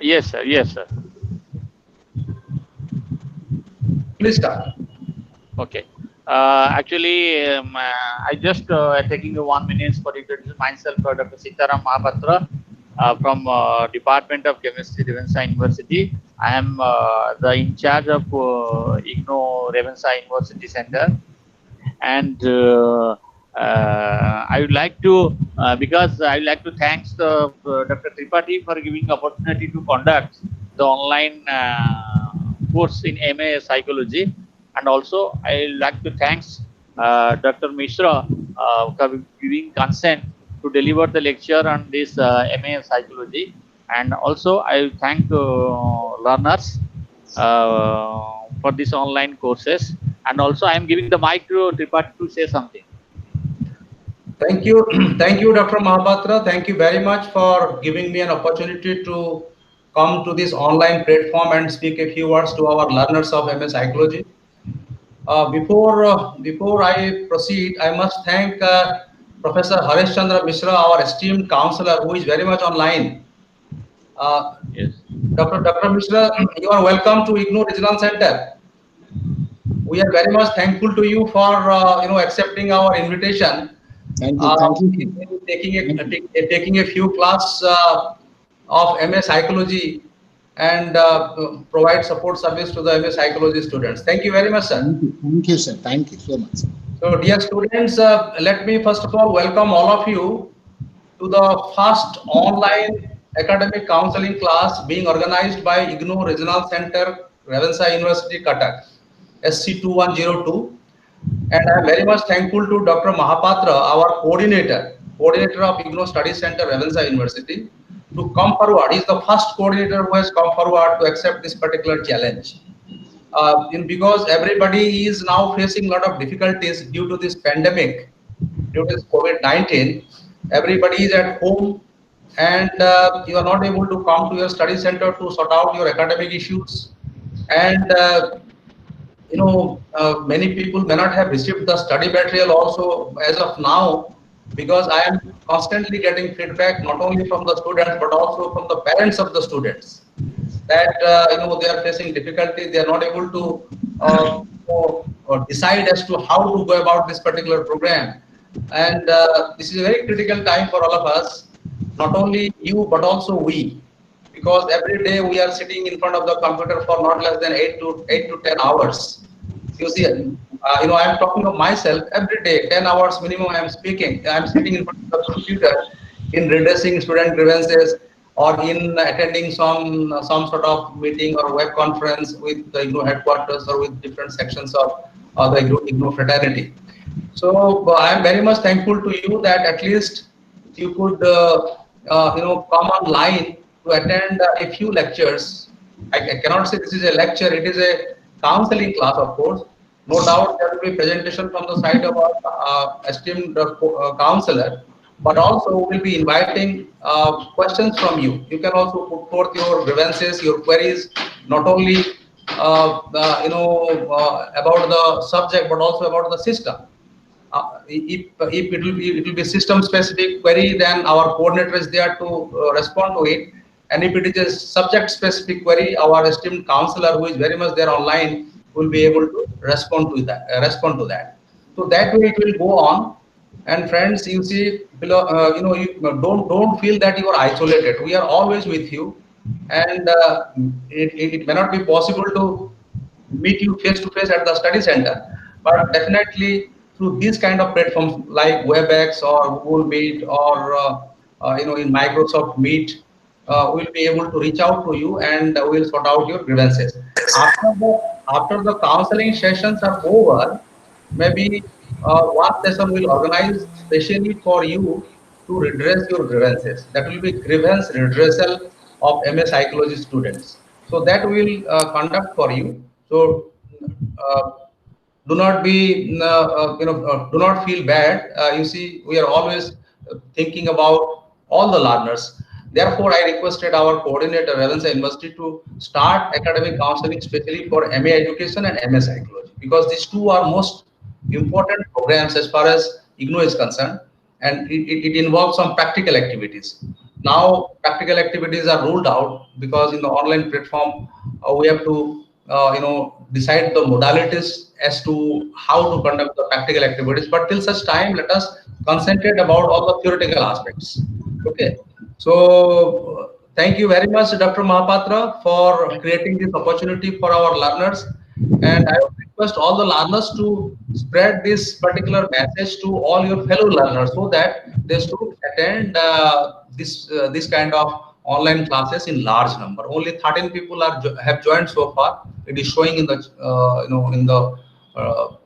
Yes, sir. Yes, sir. Please start. Okay. Actually, I just taking 1 minute for introduce myself, Dr. Sitaram Mahapatra from Department of Chemistry, Revensa University. I am the in charge of IGNO Revensa University Center, and I would like to because I would like to thanks Dr. Tripathi for giving opportunity to conduct the online course in MA Psychology, and also I would like to thanks Dr. Mishra for giving consent to deliver the lecture on this MA Psychology, and also I will thank learners for this online courses, and also I am giving the mic to Tripathi to say something. Thank you. Thank you, Dr. Mahapatra. Thank you very much for giving me an opportunity to come to this online platform and speak a few words to our learners of MS Psychology. Before I proceed, I must thank Professor Harish Chandra Mishra, our esteemed counselor, who is very much online. Uh, Yes. Dr. Mishra, you are welcome to IGNO Regional Center. We are very much thankful to you for accepting our invitation. Thank you. Thank you, sir. Thank you. Taking a few class of MA Psychology and provide support service to the MA Psychology students. Thank you very much, sir. Thank you. Thank you, sir. Thank you so much, sir. So, dear students, let me first of all welcome all of you to the first online academic counseling class being organized by IGNO Regional Center, Revensa University, Cuttack, SC2102. And I am very much thankful to Dr. Mahapatra, our coordinator of IGNO Study Center, Revensa University, to come forward. He is the first coordinator who has come forward to accept this particular challenge. Because everybody is now facing a lot of difficulties due to this pandemic, due to this COVID-19. Everybody is at home, and you are not able to come to your study center to sort out your academic issues. And many people may not have received the study material also as of now, because I am constantly getting feedback not only from the students but also from the parents of the students that they are facing difficulty. They are not able to decide as to how to go about this particular program, and this is a very critical time for all of us, not only you but also we, because every day we are sitting in front of the computer for not less than 8 to 10 hours. You see, I am talking of myself. Every day, 10 hours minimum, I am speaking. I am sitting in front of the computer in redressing student grievances or in attending some sort of meeting or web conference with the IGNO headquarters or with different sections of the IGNO fraternity. So I am very much thankful to you that at least you could come online to attend a few lectures. I cannot say this is a lecture; it is a counseling class, of course. No doubt there will be presentation from the side of our esteemed counselor, but also we will be inviting questions from you. You can also put forth your grievances, your queries, not only about the subject but also about the system. If it will be system specific query, then our coordinator is there to respond to it. And if it is a subject specific query, our esteemed counselor, who is very much there online, will be able to respond to that. So that way it will go on. And friends, you see below, you don't feel that you are isolated. We are always with you, and it may not be possible to meet you face to face at the study center, but definitely through these kind of platforms like WebEx or Google Meet or in Microsoft Meet, we'll be able to reach out to you and we'll sort out your grievances. After the counseling sessions are over, maybe one session will organize specially for you to redress your grievances. That will be grievance redressal of MA Psychology students. So that will conduct for you. So uh, do not feel bad. You see, we are always thinking about all the learners. Therefore, I requested our coordinator, Revensa University, to start academic counseling, especially for MA Education and MA Psychology, because these two are most important programs as far as IGNO is concerned, and it involves some practical activities. now practical activities are ruled out because in the online platform we have to decide the modalities as to how to conduct the practical activities. But till such time, let us concentrate about all the theoretical aspects. Okay. So thank you very much, Dr. Mahapatra, for creating this opportunity for our learners. And I would request all the learners to spread this particular message to all your fellow learners so that they should attend this kind of online classes in large number. Only 13 people have joined so far. It is showing in the in the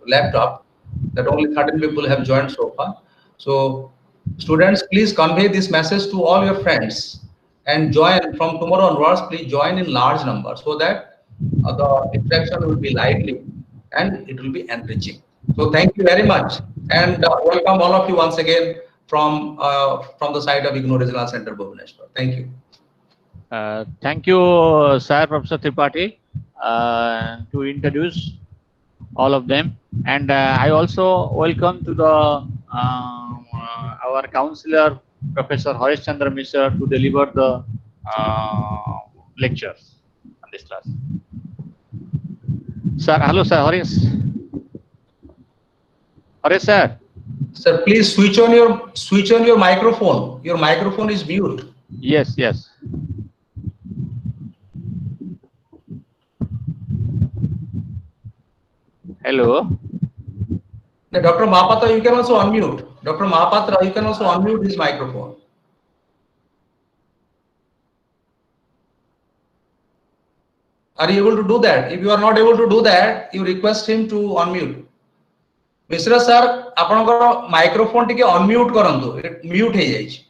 laptop that only 13 people have joined so far. So students, please convey this message to all your friends and join from tomorrow onwards. Please join in large numbers so that the interaction will be lively and it will be enriching. So thank you very much and welcome all of you once again from the side of IGNOU Regional Center, Bhubaneswar. Thank you. Thank you, Sir Professor Tripathi, to introduce all of them. And I also welcome to the our counselor, Professor Harish Chandra Mishra, to deliver the lectures on this class. Sir, hello, sir, Harish. Harish, sir. Sir, please switch on your microphone. Your microphone is mute. Yes, yes. Hello. Dr. Mahapatra, you can also unmute. Dr. Mahapatra, you can also unmute his microphone. Are you able to do that? If you are not able to do that, you request him to unmute. Mishra sir, आपनकर microphone टिके unmute करंतु. Mute हे जाइछ.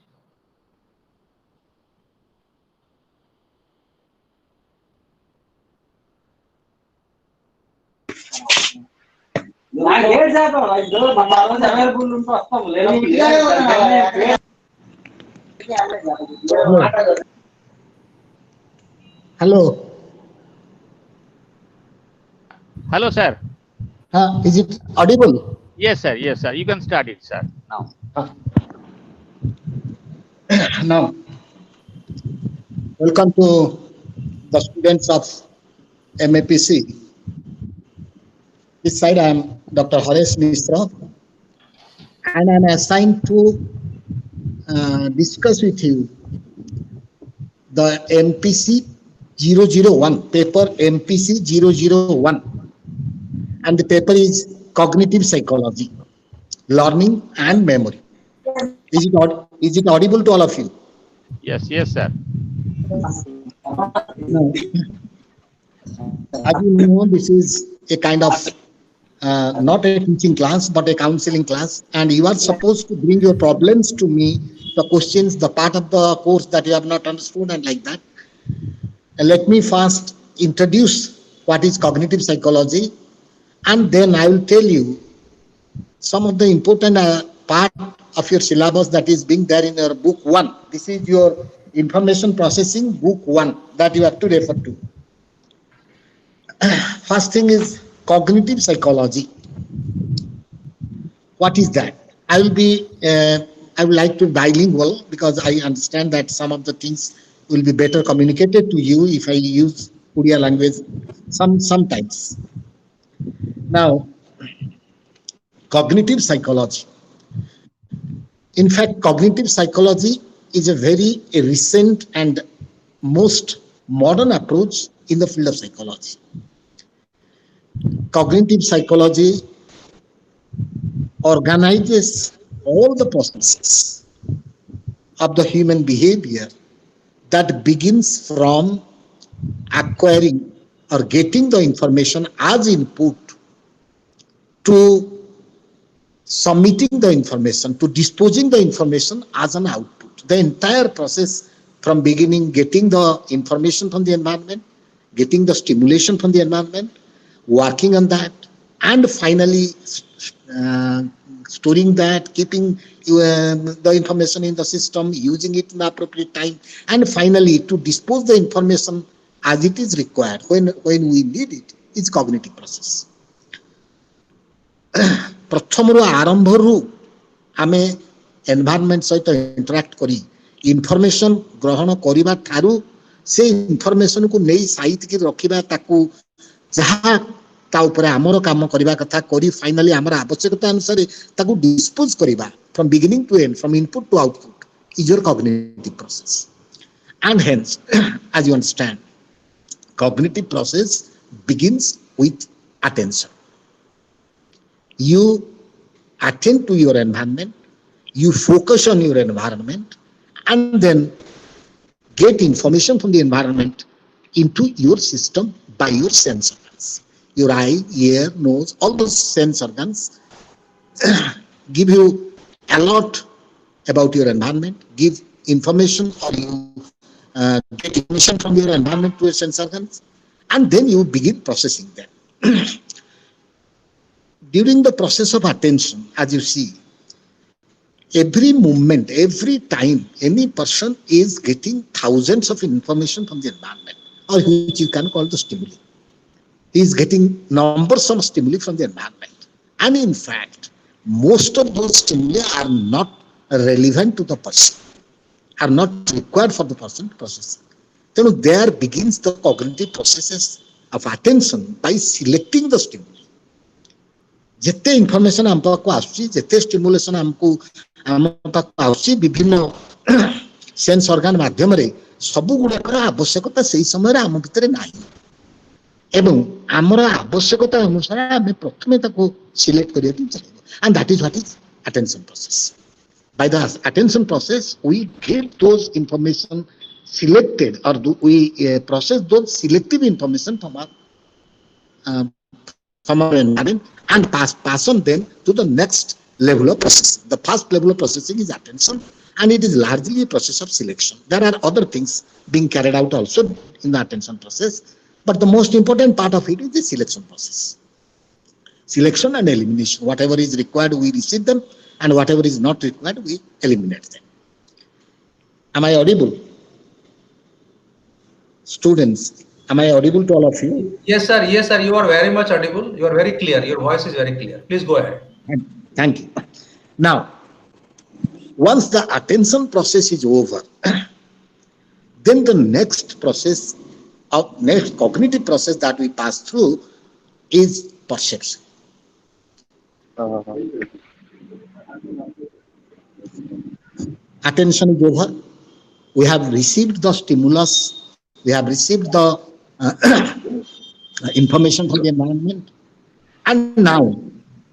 Hello. Hello, sir. Is it audible? Yes, sir. Yes, sir. You can start it, sir. Now. Now, welcome to the students of MPC. This side I am Dr. Harish Mishra, and I am assigned to discuss with you the MPC 001, paper MPC 001, and the paper is Cognitive Psychology, Learning and Memory. Is it audible to all of you? Yes, yes, sir. Now, as you know, this is a kind of not a teaching class, but a counseling class, and you are supposed to bring your problems to me, the questions, the part of the course that you have not understood, and like that. And let me first introduce what is cognitive psychology, and then I will tell you some of the important part of your syllabus that is being there in your book 1. This is your information processing book 1 that you have to refer to. First thing is cognitive psychology. What is that? I would like to bilingual because I understand that some of the things will be better communicated to you if I use Korea language sometimes. Now, cognitive psychology. In fact, cognitive psychology is a very recent and most modern approach in the field of psychology. Cognitive psychology organizes all the processes of the human behavior that begins from acquiring or getting the information as input to submitting the information, to disposing the information as an output. The entire process from beginning, getting the information from the environment, getting the stimulation from the environment, working on that, and finally storing that, keeping the information in the system, using it in the appropriate time, and finally to dispose the information as it is required when we need it is cognitive process. प्रथम आरंभ रु आमे environment सहित interact करी information ग्रहण करिबा थारु से information को नै साइट की रखिबा ताकू जहा ता ऊपर हमरो काम करिबा कथा करी फाइनली हमर आवश्यकता अनुसार ताकू डिस्पोज करिबा from beginning to end from input to output is your cognitive process and hence as you understand cognitive process begins with attention. You attend to your environment, you focus on your environment, and then get information from the environment into your system by your sense organs. Your eye, ear, nose, all those sense organs give you a lot about your environment, give information or you get information from your environment to your sense organs, and then you begin processing them. During the process of attention, as you see, every moment, every time, any person is getting thousands of information from the environment, or which you can call the stimuli. He is getting numbers of stimuli from the environment. And in fact, most of those stimuli are not relevant to the person, are not required for the person to process. Then there begins the cognitive processes of attention by selecting the stimuli. जिते information हम पाको आसुची जिते stimulation हमको हम पाको आसुची विभिन्न सेंस ऑर्गन माध्यम रे सब गुडाकर आवश्यकता सही समय रे हम भितरे नाही एवं हमर आवश्यकता अनुसार हम प्रथमे ताको सिलेक्ट करिया चाहिए and that is what is attention process. By the attention process we get those information selected or we process those selective information from our environment and pass on them to the next level of processing. The first level of processing is attention, and it is largely a process of selection. There are other things being carried out also in the attention process, but the most important part of it is the selection process. Selection and elimination. Whatever is required, we receive them, and whatever is not required, we eliminate them. Am I audible? Students, am I audible to all of you? Yes, sir. Yes, sir. You are very much audible. You are very clear. Your voice is very clear. Please go ahead. Thank you. Now, once the attention process is over, then the next process, next cognitive process that we pass through is perception. Attention is over. We have received the stimulus. We have received the information from the environment, and now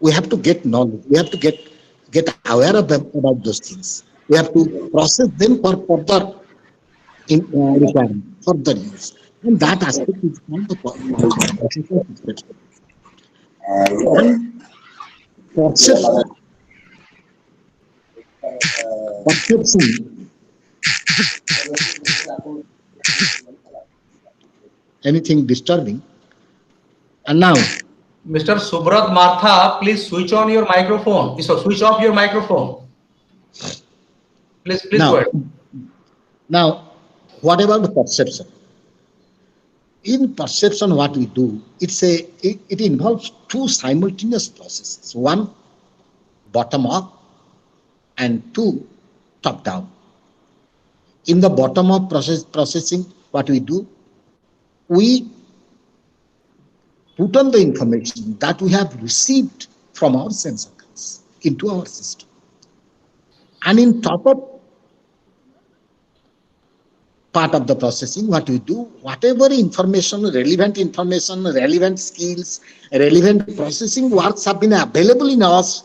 we have to get knowledge. We have to get aware of them, about those things. We have to process them for further requirement, further use, and that aspect is called the process of perception. Perception. Anything disturbing? And now, Mr. Subrat Martha, please switch on your microphone. So switch off your microphone. Please now, go ahead. Now, what about the perception? In perception, what we do, it involves two simultaneous processes. One, bottom up, and two, top down. In the bottom up processing, what we do, we put on the information that we have received from our sense organs into our system. And in top up part of the processing, what we do, whatever information, relevant skills, relevant processing works have been available in us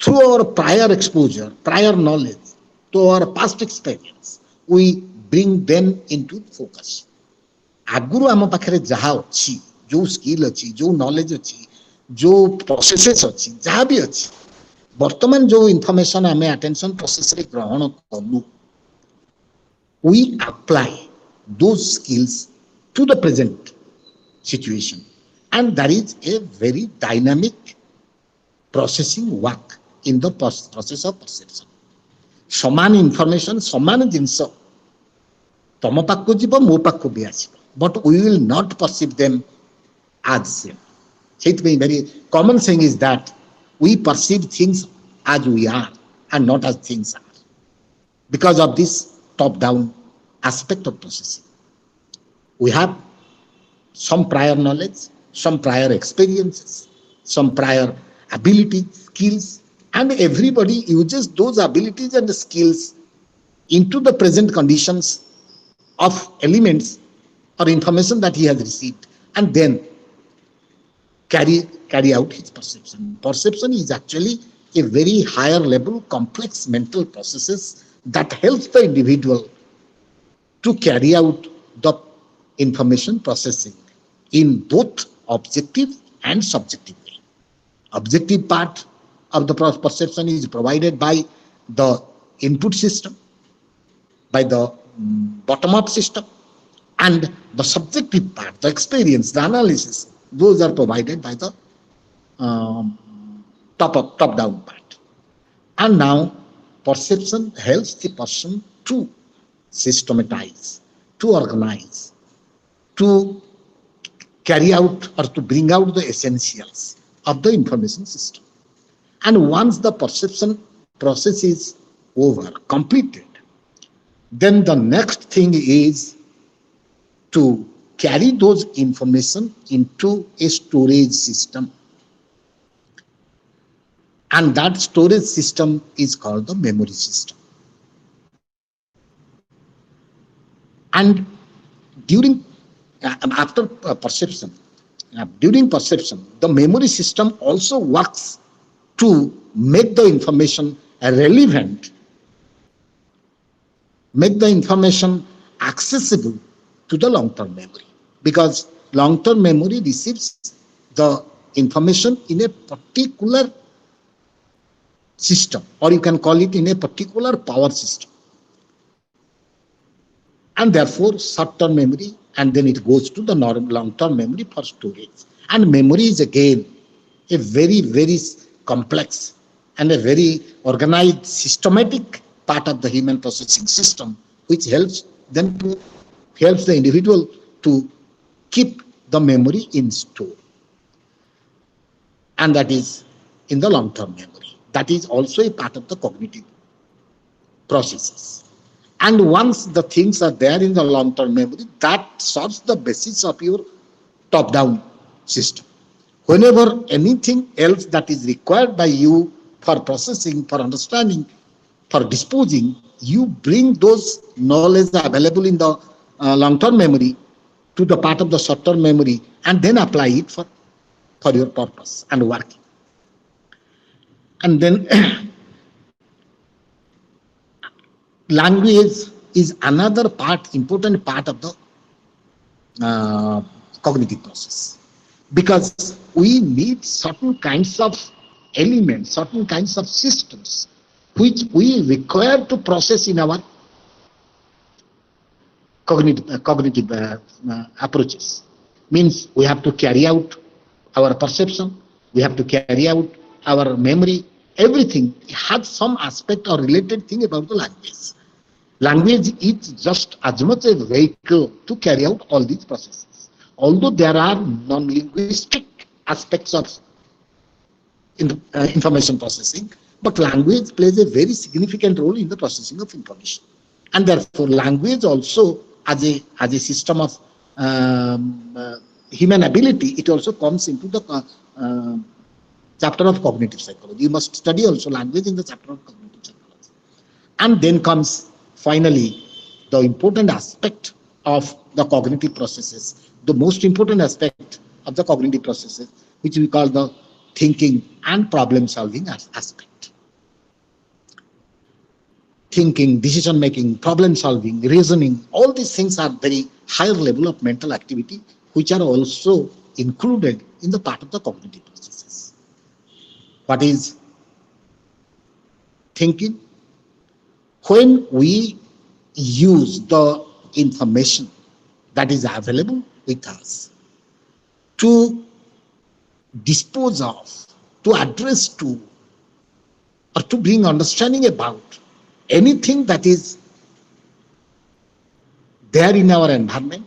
through our prior exposure, prior knowledge, to our past experience, we bring them into focus. आगुरु आम पाखरे जहा अछि, जो skill अछि, जो knowledge अछि, जो processes अछि, जहा भी अछि, वर्तमान जो इन्फॉर्मेशन आमे अटेंशन प्रोसेस रे ग्रहण कलु, we apply those skills to the present situation, and that is a very dynamic processing work in the process of perception. समान इन्फॉर्मेशन, समान जिनस तम पाखु जीव, मो पाखु भी आसीबो, but we will not perceive them as same. ସେଥିପାଇଁ very common saying is that we perceive things as we are and not as things are. Because of this top-down aspect of processing. We have some prior knowledge, some prior experiences, some prior abilities, skills, and everybody uses those abilities and skills into the present conditions of elements or information that he has received, and then carry out his perception. Perception is actually a very higher level, complex mental processes that helps the individual to carry out the information processing in both objective and subjective way. Objective part of the perception is provided by the input system, by the bottom-up system, and the subjective part, the experience, the analysis, those are provided by the top-down part. And now perception helps the person to systematize, to organize, to carry out or to bring out the essentials of the information system. And once the perception process is over, completed, then the next thing is to carry those information into a storage system. And that storage system is called the memory system. And after perception, during perception, the memory system also works to make the information relevant, make the information accessible to the long-term memory, because long-term memory receives the information in a particular system, or you can call it in a particular power system, and therefore short-term memory, and then it goes to the long-term memory for storage. And memory is again a very, very complex and a very organized, systematic part of the human processing system, which helps the individual to keep the memory in store. And that is in the long-term memory. That is also a part of the cognitive processes. And once the things are there in the long-term memory, that serves the basis of your top-down system. Whenever anything else that is required by you for processing, for understanding, for disposing, you bring those knowledge available in the long-term memory to the part of the short-term memory, and then apply it for your purpose and working. And then language is another important part of the cognitive process, because we need certain kinds of elements, certain kinds of systems which we require to process in our cognitive approaches. Means we have to carry out our perception, we have to carry out our memory, everything has some aspect or related thing about the language. Language is just as much a vehicle to carry out all these processes. Although there are non-linguistic aspects of information processing, but language plays a very significant role in the processing of information. And therefore, language also, as a system of human ability, it also comes into the chapter of cognitive psychology. You must study also language in the chapter of cognitive psychology. And then comes finally the important aspect of the cognitive processes, the most important aspect of the cognitive processes, which we call the thinking and problem solving aspect. Thinking, decision making, problem solving, reasoning, all these things are very higher level of mental activity, which are also included in the part of the cognitive processes. What is thinking? When we use the information that is available with us to dispose of, to address to, or to bring understanding about anything that is there in our environment,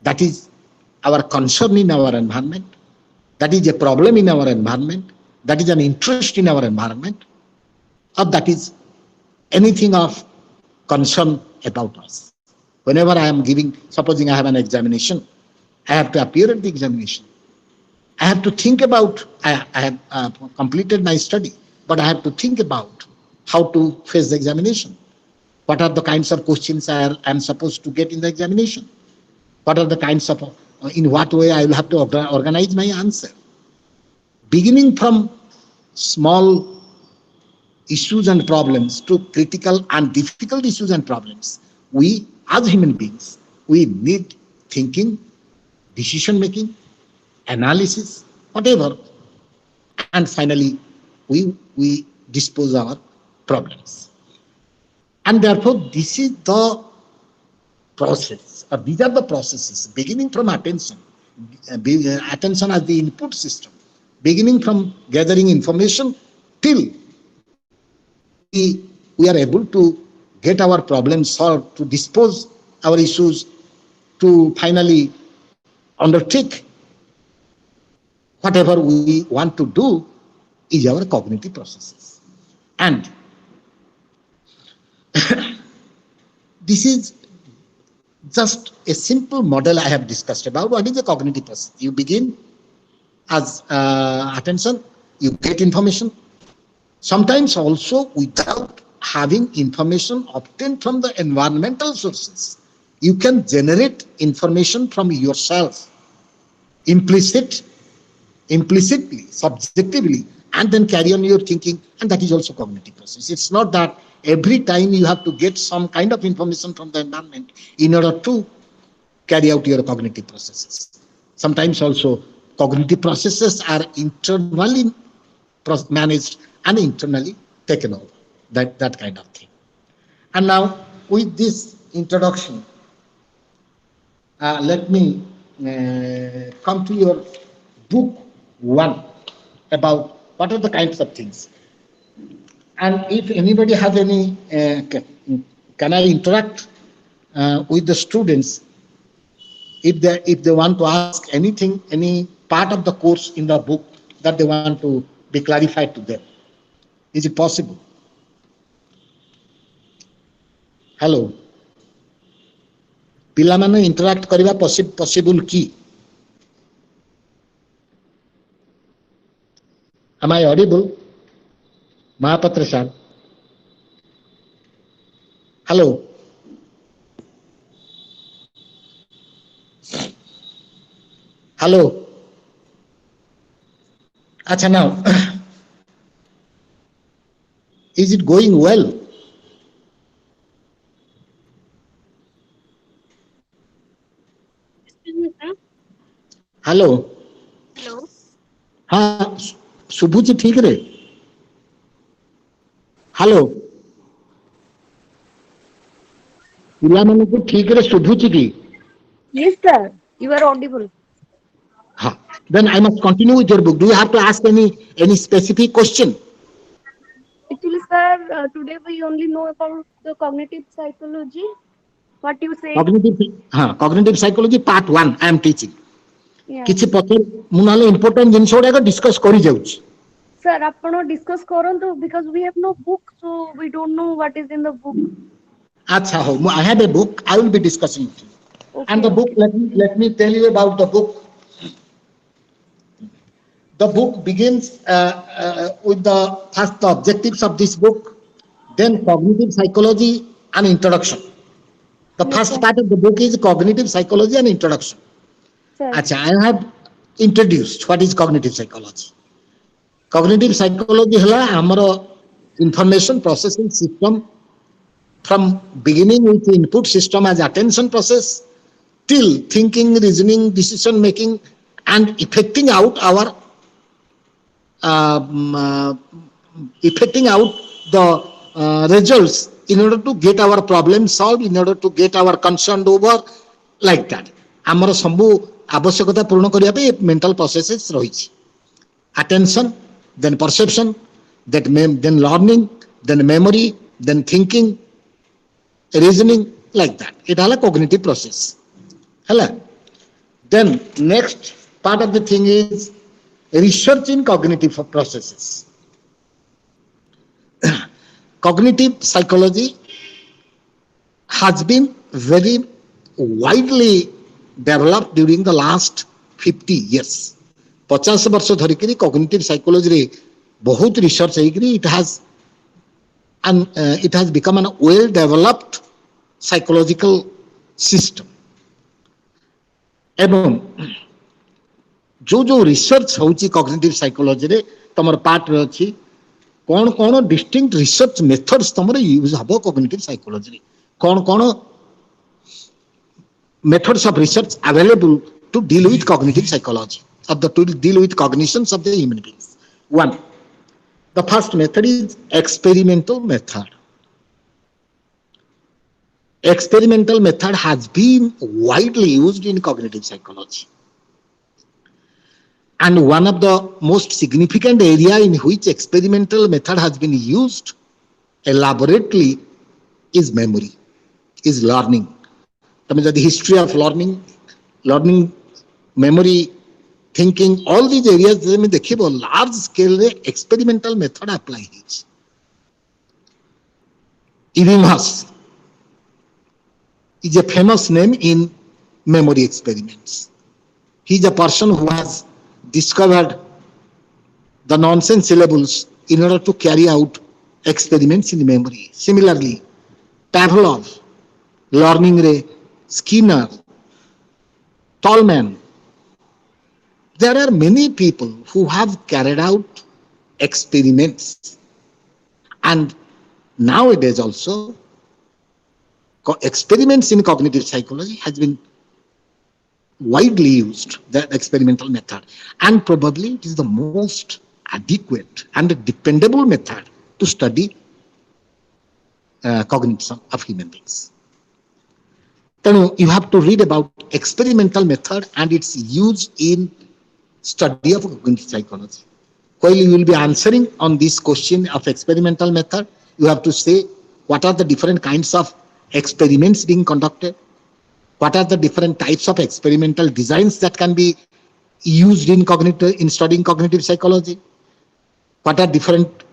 that is our concern in our environment, that is a problem in our environment, that is an interest in our environment, or that is anything of concern about us. Whenever I am giving, supposing I have an examination, I have to appear at the examination. I have to think about, I have completed my study, but I have to think about how to face the examination. What are the kinds of questions I am supposed to get in the examination? What are the kinds of, in what way I will have to organize my answer? Beginning from small issues and problems to critical and difficult issues and problems, we as human beings, we need thinking, decision making, analysis, whatever, and finally we dispose our problems. And therefore, this is the process, or these are the processes beginning from attention, attention as the input system, beginning from gathering information till we are able to get our problems solved, to dispose our issues, to finally undertake whatever we want to do is our cognitive processes. And this is just a simple model I have discussed about what is the cognitive process. You begin as attention, you get information, sometimes also without having information obtained from the environmental sources. You can generate information from yourself, implicitly, subjectively, and then carry on your thinking, and that is also cognitive process. It's not that every time you have to get some kind of information from the environment in order to carry out your cognitive processes. Sometimes also cognitive processes are internally managed and internally taken over, that kind of thing. And now with this introduction, let me come to your book 1 about what are the kinds of things. And if anybody has any, can I interact with the students if they want to ask anything, any part of the course in the book that they want to be clarified to them? Is it possible? Hello. ପିଲାମାନେ interact କରିବା possible କି? Am I audible? Mahapatra sir. Hello. Hello. Acha now. Is it going well? Hello. Hello. हाँ शुभुची ठीक रे hello ପିଲାମାନଙ୍କୁ ଠିକ ରେ ଶୁଭୁଛି କି? Yes, sir. You are audible. हाँ. Then I must continue with your book. Do you have to ask any specific question? Actually, sir, today we only know about the cognitive psychology. What you say? Cognitive psychology part 1 I am teaching. Yeah. କିଛି ପଚାର ମୁଁ ନହେଲେ important ଜିନିଷ ଗୁଡାକ discus କରି ଯାଉଛି. Sir, ଆପଣ discuss କରନ୍ତୁ because we have no book, so we don't know what is in the book. ଆଚ୍ଛା ହଉ, I have a book. I will be discussing with you. Okay, And the book, let me tell you about the book. The book begins with the first objectives of this book, then cognitive psychology and introduction. The first part of the book is cognitive psychology and introduction. Sir. Achha, I have introduced what is cognitive psychology. Cognitive psychology hela amaro information processing system from beginning with the input system as attention process till thinking, reasoning, decision making, and effecting out our the results in order to get our problem solved, in order to get our concern over, like that. ଆମର ସବୁ ଆବଶ୍ୟକତା ପୂରଣ କରିବା ପାଇଁ mental processes ରହିଛି. Attention, then perception, then learning, then memory, then thinking, reasoning, like that. It all a cognitive process. Hello. Then next part of the thing is research in cognitive processes. Cognitive psychology has been very widely developed during the last 50 years. 50 ବର୍ଷ ଧରିକିରି cognitive psychology ରେ ବହୁତ research ହେଇକିରି it has become an well developed psychological system. ଏବଂ जो research होची cognitive psychology रे तमर पार्ट रे अछि कौन distinct research methods तमर यूज हबो cognitive psychology रे कौन methods of research available to deal with cognitive psychology to deal with cognitions of the human beings. One, the first method is experimental method. Experimental method has been widely used in cognitive psychology. And one of the most significant area in which experimental method has been used elaborately is memory, is learning. The history of learning, memory, thinking, all these areas, large scale experimental method apply. Evimus is a famous name in memory experiments. He is a person who has discovered the nonsense syllables in order to carry out experiments in memory. Similarly, Pavlov, learning ray, Skinner, Tolman. There are many people who have carried out experiments, and nowadays also experiments in cognitive psychology has been widely used, the experimental method, and probably it is the most adequate and dependable method to study cognition of human beings. Then you have to read about experimental method and its use in study of cognitive psychology. While you will be answering on this question of experimental method, you have to say what are the different kinds of experiments being conducted, what are the different types of experimental designs that can be used in studying cognitive psychology, what are different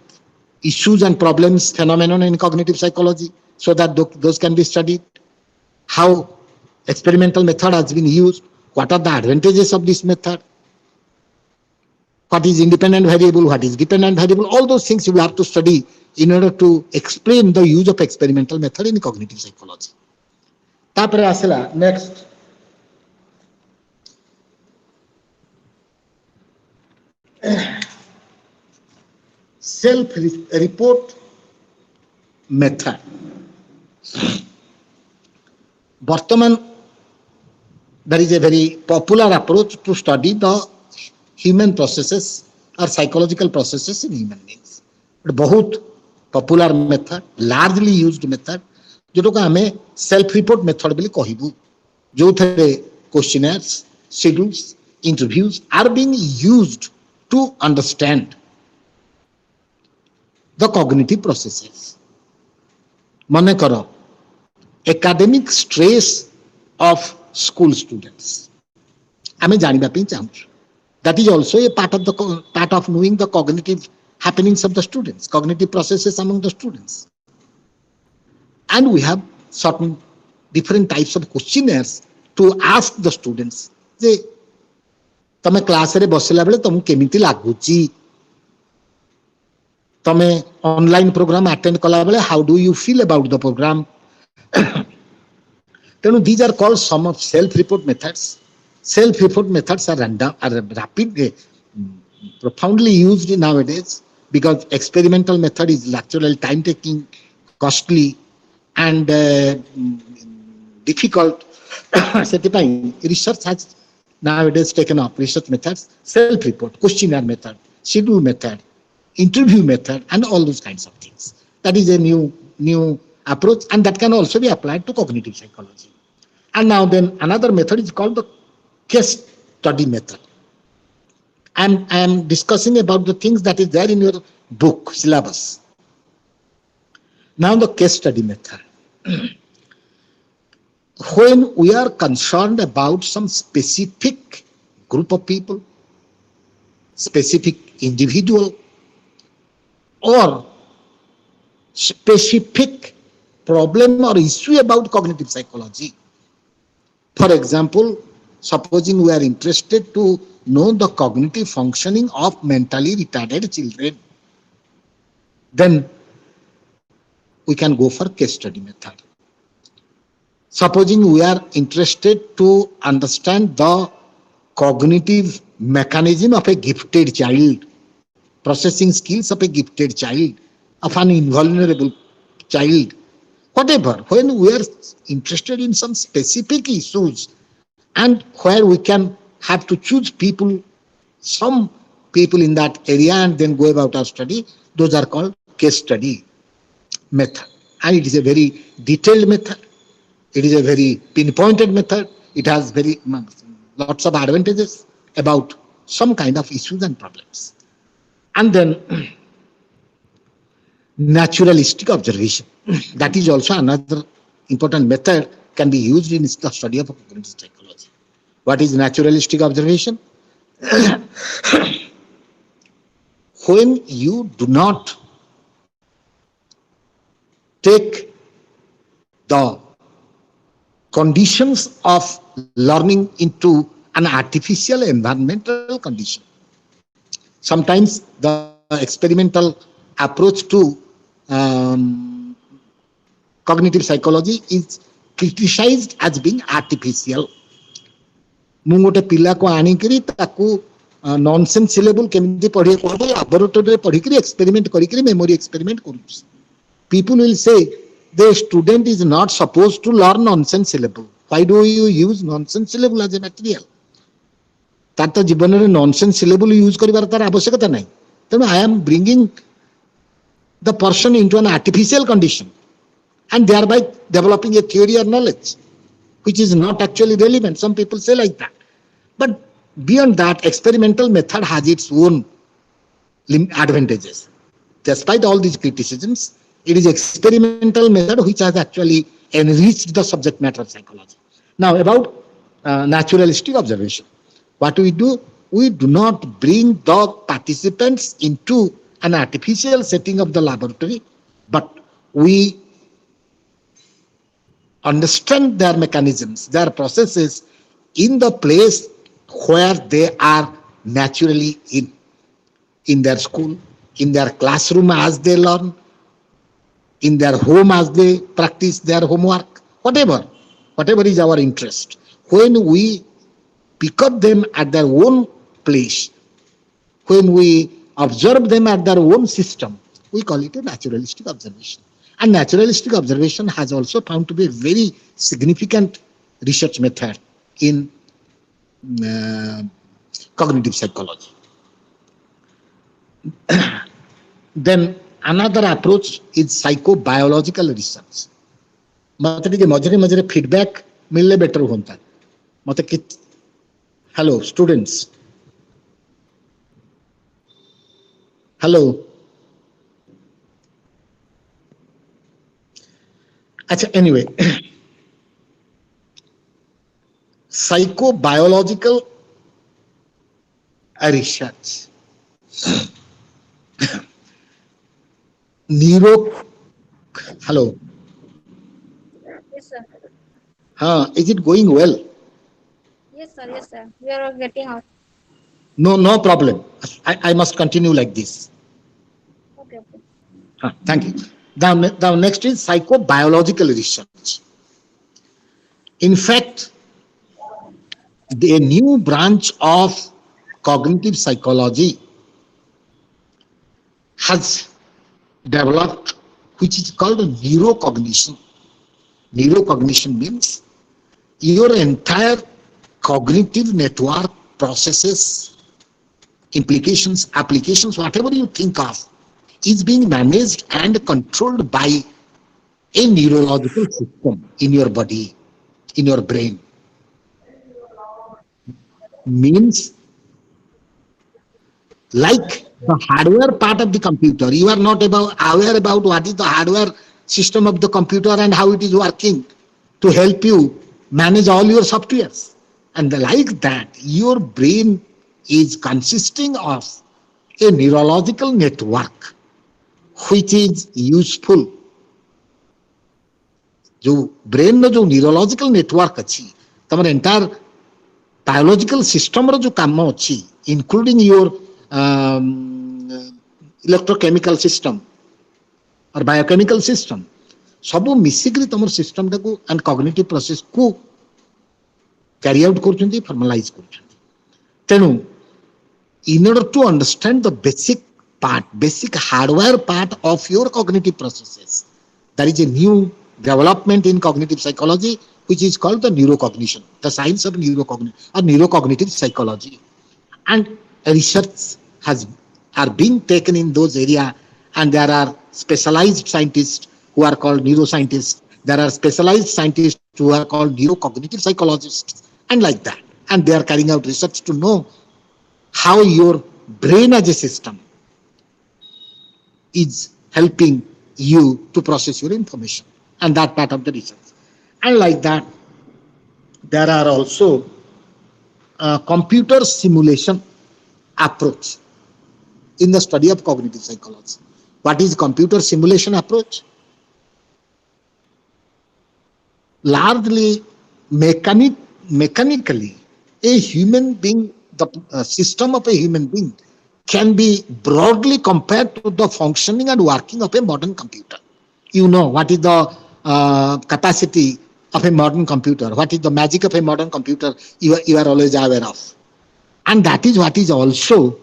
issues and problems, phenomenon in cognitive psychology, so that those can be studied, how experimental method has been used, what are the advantages of this method, what is independent variable, what is dependent variable, all those things you will have to study in order to explain the use of experimental method in cognitive psychology. तापरे आसला next self report method. वर्तमान there is a very popular approach to study the human processes or psychological processes in human beings. But बहुत popular method, largely used method, जो आम self report method बोली कहबू, जो questionnaires, schedules, interviews are being used to understand the cognitive processes. मन कर academic stress of school students आम जानवा चाहूँ. That is also a part of knowing the cognitive happenings of the students, cognitive processes among the students. And we have certain different types of questionnaires to ask the students. जे तमे class रे बसला बेले तुम केमिति लागुची, तमे online programme attend कला बेले how do you feel about the programme. तेणु these are called some of self report methods. Self report methods are random, are rapid, profoundly used nowadays because experimental method is actually time taking, costly and difficult. Research has nowadays taken up research methods, self report, questionnaire method, schedule method, interview method, and all those kinds of things. That is a new approach, and that can also be applied to cognitive psychology. And now then another method is called the case study method. I am discussing about the things that is there in your book syllabus. Now the case study method. When we are concerned about some specific group of people, specific individual, or specific problem or issue about cognitive psychology. For example, supposing we are interested to know the cognitive functioning of mentally retarded children, then we can go for case study method. Supposing we are interested to understand the cognitive mechanism of a gifted child, processing skills of a gifted child, of an invulnerable child, whatever, when we are interested in some specific issues and where we can have to choose people, some people in that area and then go about our study, those are called case study method. And it is a very detailed method. It is a very pinpointed method. It has very lots of advantages about some kind of issues and problems. And then naturalistic observation. That is also another important method can be used in the study of cognitive psychology. What is naturalistic observation? When you do not take the conditions of learning into an artificial environmental condition. Sometimes the experimental approach to cognitive psychology is criticized as being artificial. ମୁଁ ଗୋଟେ ପିଲାକୁ ଆଣିକିରି ତାକୁ nonsense ସିଲେବୁଲ କେମିତି ପଢିବାକୁ ହବ ଲାବୋରେଟୋରୀରେ ପଢିକିରି experiment କରିକିରି memory experiment କରୁଛି. People will say the student is not supposed to learn nonsense syllable. Why do you use nonsense syllable as a material? ତାର ତ ଜୀବନରେ nonsense syllable ୟୁଜ କରିବାର ତାର ଆବଶ୍ୟକତା ନାହିଁ. ତେଣୁ I am bringing the person into an artificial condition and thereby developing a theory or knowledge which is not actually relevant. Some people say like that. But beyond that, experimental method has its own advantages. Despite all these criticisms, it is experimental method which has actually enriched the subject matter of psychology. Now about naturalistic observation. What we do? We do not bring the participants into an artificial setting of the laboratory, but we understand their mechanisms, their processes in the place where they are naturally in their school, in their classroom as they learn, in their home as they practice their homework, whatever is our interest. When we pick up them at their own place, when we observe them at their own system, we call it a naturalistic observation. And naturalistic observation has also found to be a very significant research method in cognitive psychology. Then another approach is psychobiological research. मते टिके मझरे मझरे feedback मिलले better होता. मते कि hello students, hello. अच्छा, anyway, psychobiological research. Neuro, hello. Yes, sir. Is it going well? Yes, sir. Yes, sir. We are getting out. No problem. I must continue like this. Okay, okay. Thank you. The next is psychobiological research. In fact, the new branch of cognitive psychology has developed, which is called neurocognition. Neurocognition means your entire cognitive network, processes, implications, applications, whatever you think of, is being managed and controlled by a neurological system in your body, in your brain. Means like the hardware part of the computer, you are not aware about what is the hardware system of the computer and how it is working to help you manage all your softwares. And like that, your brain is consisting of a neurological network which is useful जो brain रो जो neurological network अच्छी तमर entire biological system रो जो काम अच्छी including your electrochemical system और biochemical system सब मिसिक तुम सिस्टम टाक एंड कॉग्निटिव प्रोसेस को कैरी आउट कर फॉर्मलाइज कर तेणु in order to understand the basic part, basic hardware part of your cognitive processes, there is a new development in cognitive psychology which is called the neurocognition, the science of neurocognition or neurocognitive psychology, and research are being taken in those areas, and there are specialized scientists who are called neuroscientists, there are specialized scientists who are called neurocognitive psychologists, and like that, and they are carrying out research to know how your brain as a system is helping you to process your information, and that part of the research. And like that, there are also computer simulation approach in the study of cognitive psychology. What is computer simulation approach? Largely mechanically, a human being, the system of a human being can be broadly compared to the functioning and working of a modern computer. You know what is the capacity of a modern computer, what is the magic of a modern computer, you are always aware of. And that is what is also,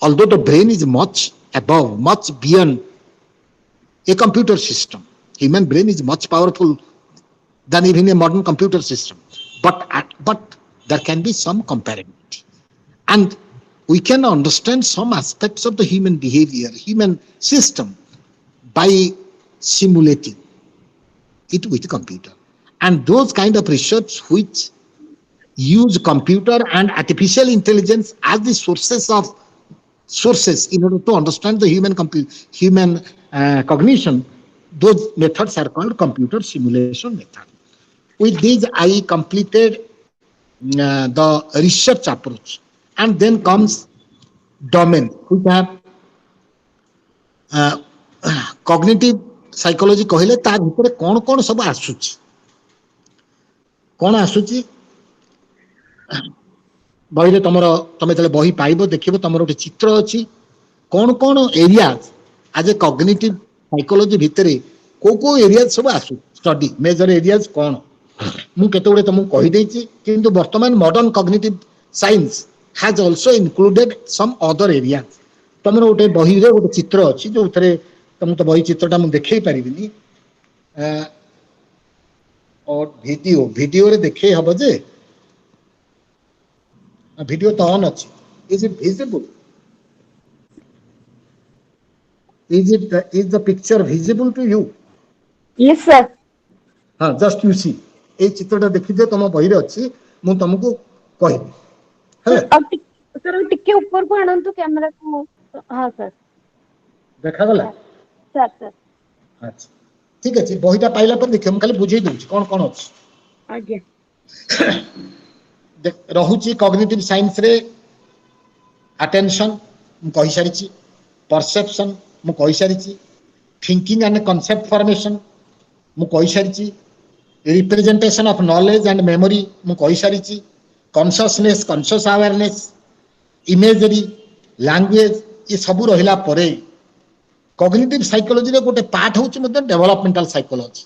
although the brain is much above, much beyond a computer system, human brain is much powerful than even a modern computer system, but there can be some comparability, and we can understand some aspects of the human behavior, human system, by simulating it with computer. And those kind of research which use computer and artificial intelligence as the sources in order to understand the human cognition, those methods are called computer simulation method. With these, I completed the research approach, and then comes domain. We have cognitive psychology कहले ता भितर कौन कौन सब आसुची, कौन आसुची बही तुम जो बही पाइब देखिए तुम गोटे चित्र अच्छी कौन कौन एरिया आज ए कॉग्निटिव साइकोलॉजी भितर को एरिया सब आसु स्टडी मेजर एरियाज कौन मु केते तुमको कहि देछि, किंतु वर्तमान modern cognitive science has also included some other area. तुमर गोटे बही रे गोटे चित्र अच्छी जो थरे तुम तो बही चित्रटा मु देखै परिबिनी और वीडियो रे देखै हबो जे वीडियो तो ऑन अच्छी. Is it visible? is the picture visible to you? Yes, sir. हाँ, just you see. ए चित्रटा देखि दे तुम बही रे अच्छी, मु तुमको कहबी. है सर टिके ऊपर को आनंतु कैमरा को. हां सर देखा गला सर. सर अच्छा ठीक अछि, बहीटा पाइला पर देखियो, हम खाली बुझै दउछि कोन कोन अछि. आज्ञा. रहुछि कॉग्निटिव साइंस रे अटेंशन मु कहि सारिछि, परसेप्शन मु कहि सारिछि, थिंकिंग एंड कांसेप्ट फॉर्मेशन मु कहि सारिछि, representation of knowledge and memory मु कहि सारिछि, consciousness, conscious awareness, imagery, language, ये सब रहिला परे कॉग्निटिव साइकोलॉजी रे गोटे पार्ट होछि मतलब developmental psychology.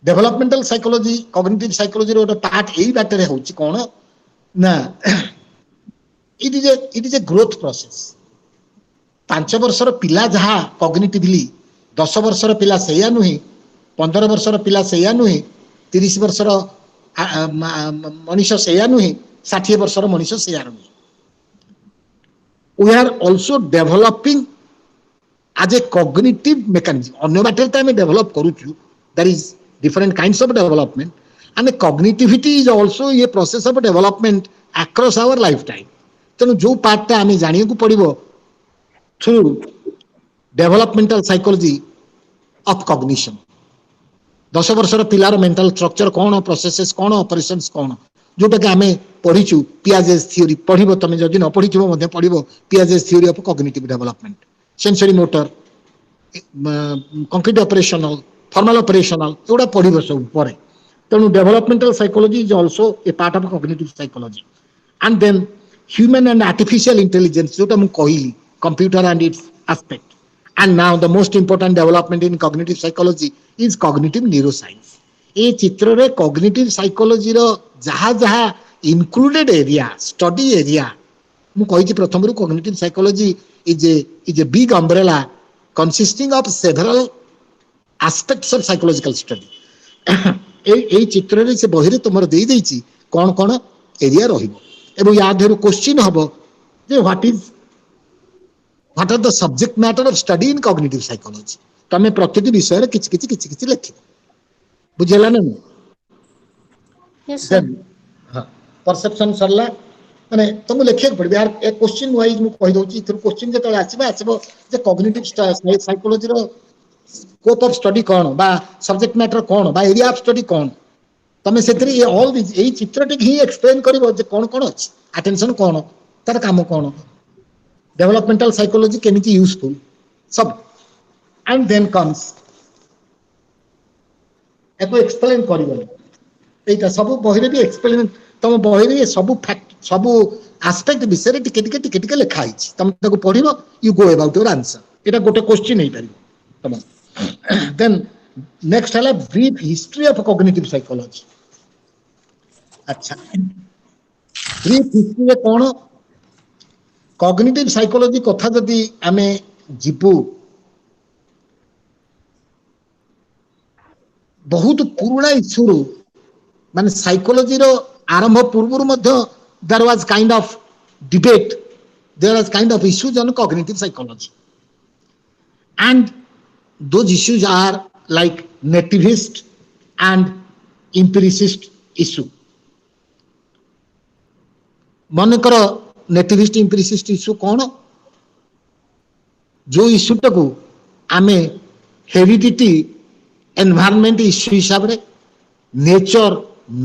Developmental psychology cognitive psychology रे गोटे पार्ट एई बाटरे होछि कोन ना it is a growth process. 5 वर्षर पिला जहा कॉग्निटिवली 10 वर्षर पिला सेया नुही, 15 वर्षर पिला सेया नुही, 30 वर्षर मनुष्य सेया नुही, 60 वर्षर मनुष्य सेया नुही. We are also developing as a cognitive mechanism. अन्य बाटे तो हमें डेवलप करूँ. There is different kinds of development, and the cognitivity is also a process of development across our lifetime. तेणु जो पार्टटा हमें जानिए को पड़िबो through developmental psychology of cognition. 10 वर्षर पिलार मेंटल स्ट्रक्चर कौन, प्रोसेसेस कौन, ऑपरेशंस कौन, जोटा कि आमे पढ़िछु पियाजेस थ्योरी. पढ़िबो तमे जदि न पढ़िथिबो मध्ये पढ़िबो Piaget's theory of cognitive development, sensory motor, concrete operational, formal operational एगुड़ा पढ़िब सब पर तेणु developmental psychology is also a part of cognitive psychology. And then human and artificial intelligence जोटा मु कहली computer and its aspect. And now the most important development in cognitive psychology is cognitive neuroscience. ए चित्र रे cognitive psychology रो जहाँ जहाँ included area study area मु कही प्रथम रु cognitive psychology is a big umbrella consisting of several aspects of psychological study. এই চিত্ରରେ ସେ ବହିରେ ତମର ଦେଇ ଦେଇଛି କଣ କଣ ଏରିଆ ରହିବ ଏବଂ ୟା ଦେହରୁ କ୍ୱେଶ୍ଚିନ୍ ହବ ଯେ what are the subject matter of study in cognitive psychology. ତମେ ପ୍ରତିଟି ବିଷୟରେ କିଛି କିଛି କିଛି କିଛି ଲେଖିବ ବୁଝିଲା ନା Yes, sir. परसेप्शन सरला माने तुम लेखिବାକୁ पड़िबे यार ए क्वेश्चन वाइज मु कहि दउची इथर क्वेश्चन जेतले आसीबो जे कॉग्निटिव साइकोलॉजी रो स्कोप ऑफ स्टडी कोन बा सब्जेक्ट मैटर कोन बा एरिया ऑफ स्टडी कोन तमे सेतरी ये ऑल दिस एई चित्रटी ही एक्सप्लेन करिवो जे कोन कोन अछि अटेंशन कोन तार काम कोन डेवलपमेंटल साइकोलॉजी केमिति यूजफुल सब एंड देन कम्स एको एक्सप्लेन करिवो एटा सब बहिरे भी एक्सप्लेन तुम बहिरे सब फैक्ट सब एस्पेक्ट विषय टिके टिके टिके टिके लिखा आइछि तुम ताको पढिबो you go about your answer एटा गोटे क्वेश्चन नै पारिबो तुम देन नेक्स्ट हला brief history of cognitive psychology. अच्छा ब्रीफ हिस्ट्री रे कोन कॉग्निटिव साइकोलॉजी कथा जदी आमे जिबु बहुत पुराना इश्यू माने साइकोलॉजी रो आरंभ पूर्व मध्य there was kind of debate there was kind of issues on cognitive psychology and those issues are like nativist and empiricist issue. मन कर नेटिविस्ट इंपिरिसिस्ट इश्यू कौन जो इश्यू टाकू आमे हेरिडिटी एनवायरनमेंट इश्यू हिसाब रे नेचर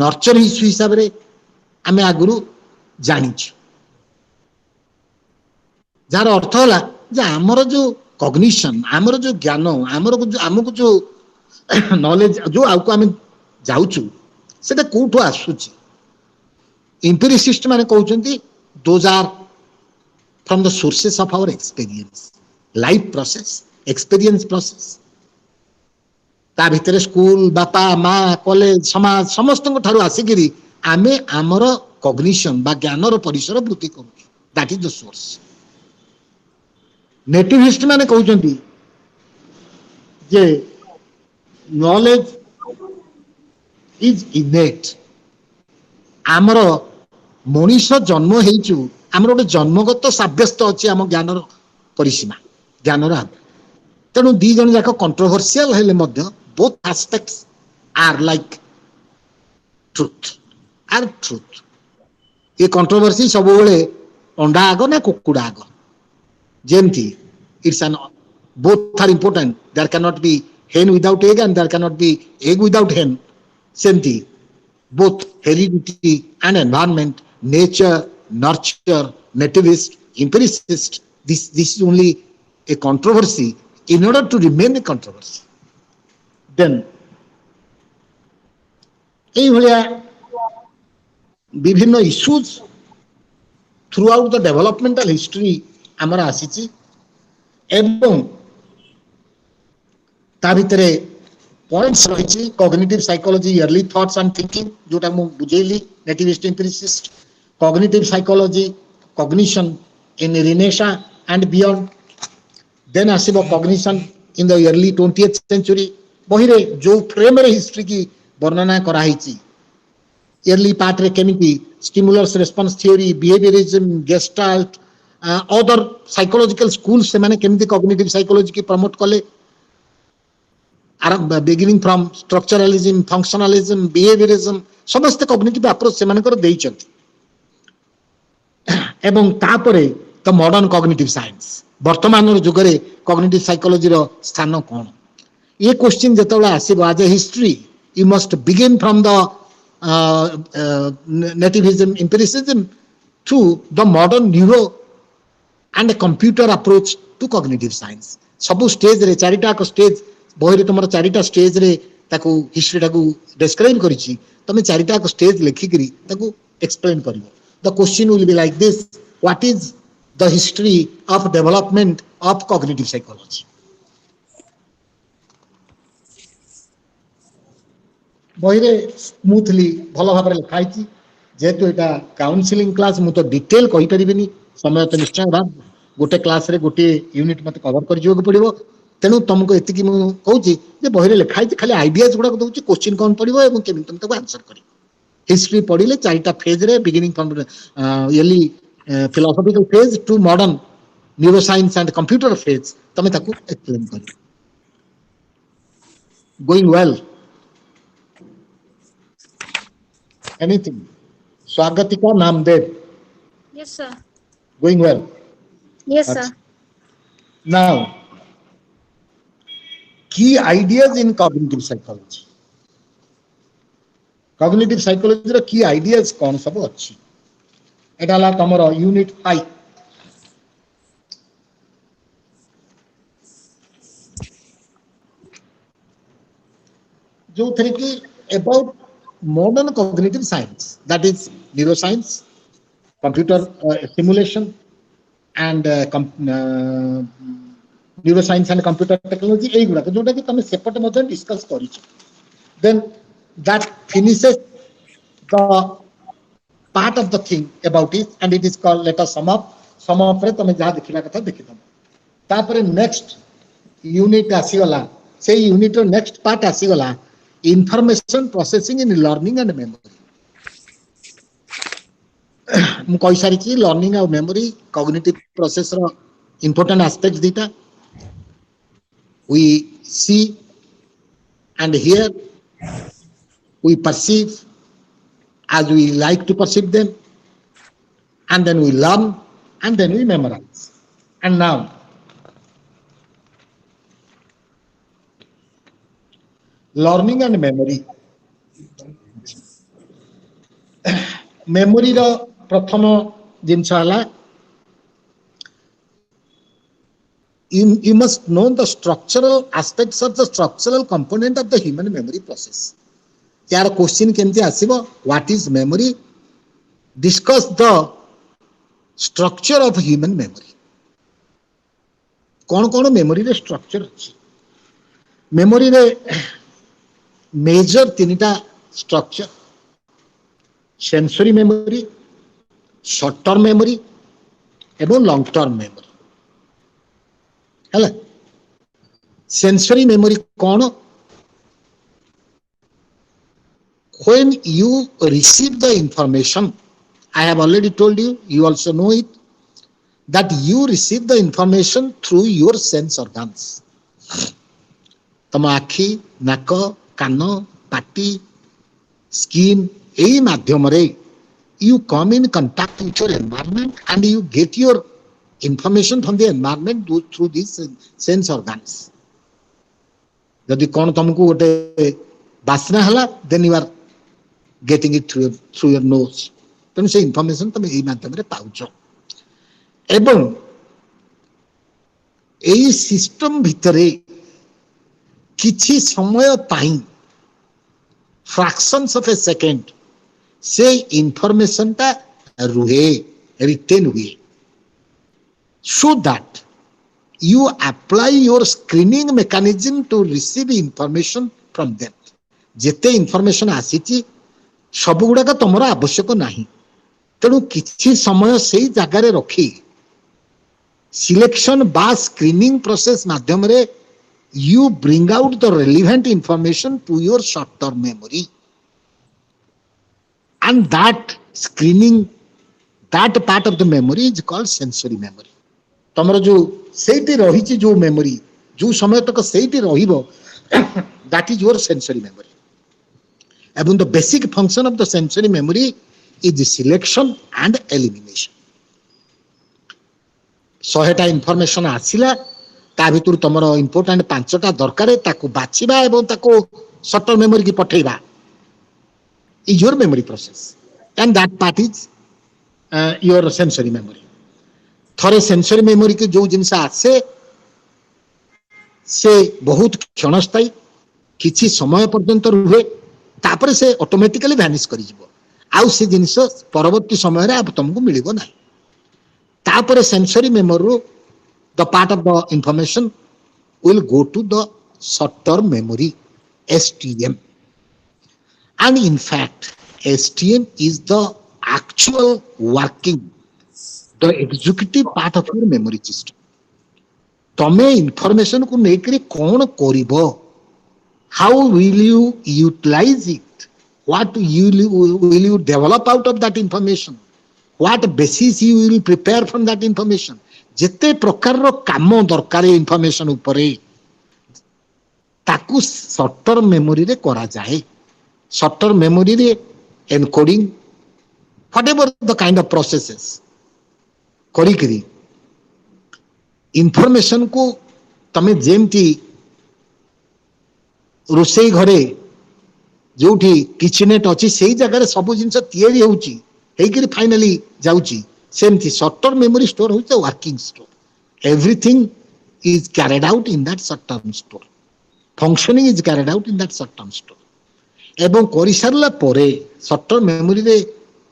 नर्चर इश्यू हिसाब रे आमे आगुरु जानिछु जार अर्थ होला जे हमर जो कॉग्निशन आमर जो ज्ञान आमर आमको जो नॉलेज जो आउको आमे जाउछु सेटा कोठो आसुची इंपिरिसिस्ट माने कहउचंती those are from the sources of our experience life process experience process ता भितरे स्कूल बापा माँ कॉलेज समाज समस्त ठारू आसिकिरी आमे आमर कॉग्निशन बा ज्ञानर परिसर वृद्धि करू that is the source. Nativist माने कहउचंती जे नॉलेज इज इनेट आमर मनीष जन्म हेइचु आमर गोटे जन्मगत साब्यस्त अछि आम ज्ञानर परिसीमा ज्ञानर तेणु दी जन जाक कंट्रोवर्शियल हेले मध्य both aspects are like truth ये कंट्रोवर्सी सब बेले अंडा आग ना कुकुड़ा आग जेमती it's an both are important there cannot be hen without egg and there cannot be egg without hen semti both heredity and environment nature nurture nativist empiricist this is only a controversy in order to remain a controversy then ei bhaliya bibhinno issues throughout the developmental history आमर आसी एवं ता भितरे points रही cognitive psychology early thoughts and thinking जोटा मु बुझेली nativist empiricist cognitive psychology cognition in Renaissance and beyond then आसीबो cognition in the early 20th century बहिरे जो फ्रेम रे हिस्ट्री की वर्णना करा हिची इयरली पार्ट रे केमिति stimulus response theory behaviourism gestalt other psychological schools से माने केमिति cognitive psychology की promote कले beginning from structuralism functionalism behaviorism समस्त cognitive approach से माने कर देई चंती एवं तापरे तो modern cognitive science वर्तमान जुग रे cognitive psychology रो स्थान कोन ये question जेतबेला आसीबो as a history you must begin from the nativism empiricism to the modern neuro and a computer approach to cognitive science सब स्टेज रे चारिटा को स्टेज बही तुम चारिटा स्टेज रे ताकू हिस्ट्री टाकू डिस्क्राइब करिछि तमे चारिटा स्टेज लिखिकरी ताकू एक्सप्लेन करिवो the question will be like this what is the history of development of cognitive psychology बही रे स्मूथली भल भाव लिखाई जेहेतु यहाँ काउनसिलिंग क्लास मु तो डिटेल कहि परिबिनी समय तो निश्चय अभाव गोटे क्लास रे गोटे यूनिट मते कवर कर जियो पड़िबो तेणु तुमको एतिकी मु कहूची जे बही रे लिखाई खाली आइडियाज गुडा दउची क्वेश्चन कोन पड़िबो एवं केमि तुम ताको आंसर करिवो हिस्ट्री पढ़िले चारिटा फेज रे beginning from early philosophical phase to modern neuroscience and computer phase तमे ताको एक्सप्लेन करिवो going well anything Swagatika Namdev Yes, sir. going well Yes, sir. now key ideas in cognitive psychology cognitive psychology row key ideas कौन सब अच्छी एटा ला तमरो unit 5 जो थे कि about modern cognitive science that is neuroscience computer simulation and neuroscience and computer technology ei गुडा जोटा कि तमे सेपटे मध्ये discuss करिछ then that finishes the part of the thing about it and it is called let us sum up रे तमे जा देखिला कथा देखितम तापरे नेक्स्ट यूनिट आसीगला से यूनिट रो नेक्स्ट पार्ट आसीगला information processing in learning and memory मु कहि सारी छी लर्निंग और मेमोरी कॉग्निटिव प्रोसेस रो इंपोर्टेंट एस्पेक्ट्स दीटा we see and hear we perceive as we like to perceive them and then we learn and then we memorize and now learning and memory memory रो प्रथम जिनस हला you must know the structural aspects of the structural component of the human memory process यार question केमती आसीबो what is memory discuss the structure of human memory कौन कौन memory रे structure अछि memory रे major तीनटा structure sensory memory short term memory एवं long term memory है सेंसरी मेमोरी कौन when you receive the information I have already told you you also know it that you receive the information through your sense organs तम आखि नाक कान पाटी skin एई माध्यम रे you come in contact with your environment and you get your information from the environment through these sense organs जदि कोन तुमको गोटे बासना हला then you are getting it through your nose तेणु से इंफॉर्मेशन तुम एई माध्यम रे पाउछ एवं एई सिस्टम भितरे किछि समय पाई फ्रैक्शंस ऑफ ए सेकंड से इंफॉर्मेशन ता रुहे रिटेन हुए so that you apply your screening mechanism to receive information from them जेते इंफॉर्मेशन आसीची सब गुडा तुमर आवश्यक नाही तेणु किछि समय से जगह रे रखी सिलेक्शन बा स्क्रीनिंग प्रोसेस माध्यम रे you bring out the relevant information to your short term memory and that screening that part of the memory is called sensory memory तमरो जो सेठी रहिछि जो मेमोरी जो समय तक सेठी रहिबो that is your sensory memory and the basic function of the sensory memory is the selection and elimination 100टा information आसिला ता भितर तमरो इंपोर्टेंट 5टा दरकार ताको बाछिबा एवं ताको शॉर्ट टर्म मेमोरी की पठेबा is your memory process and that part is your sensory memory थरे सेंसरी मेमोरी के जो जिनस आसे से बहुत क्षणस्थायी किछि समय पर्यंत रुहे तापर से ऑटोमेटिकली वैनिश करि जिवो आउ से जिनिस परवर्ती समय रे अब तुमको मिलिबो नाही तापर sensory memory the part of the information will go to the short term memory STM, and in fact STM is the actual working, the executive part of your memory system. तमे information को नेकरी कौन करिबो, how will you utilize it, what will you develop out of that information, what basis you will prepare from that information. जेते प्रकार काम दरकार information उपरे ताकू शॉर्ट टर्म मेमोरी रे करा जाए शॉर्ट टर्म मेमोरी रे encoding whatever the kind of processes करी करी इनफॉरमेशन को तमे जेमती रोसई घरे जोठी किचनेट अछि सेही जगह रे सब जिंस तयारी होउची हेकरी फाइनली जाउची सेमती शॉर्ट टर्म मेमोरी स्टोर होइछ working store everything is carried out in that short term store functioning is carried out in that short term store एवं करि सरला परे short term memory रे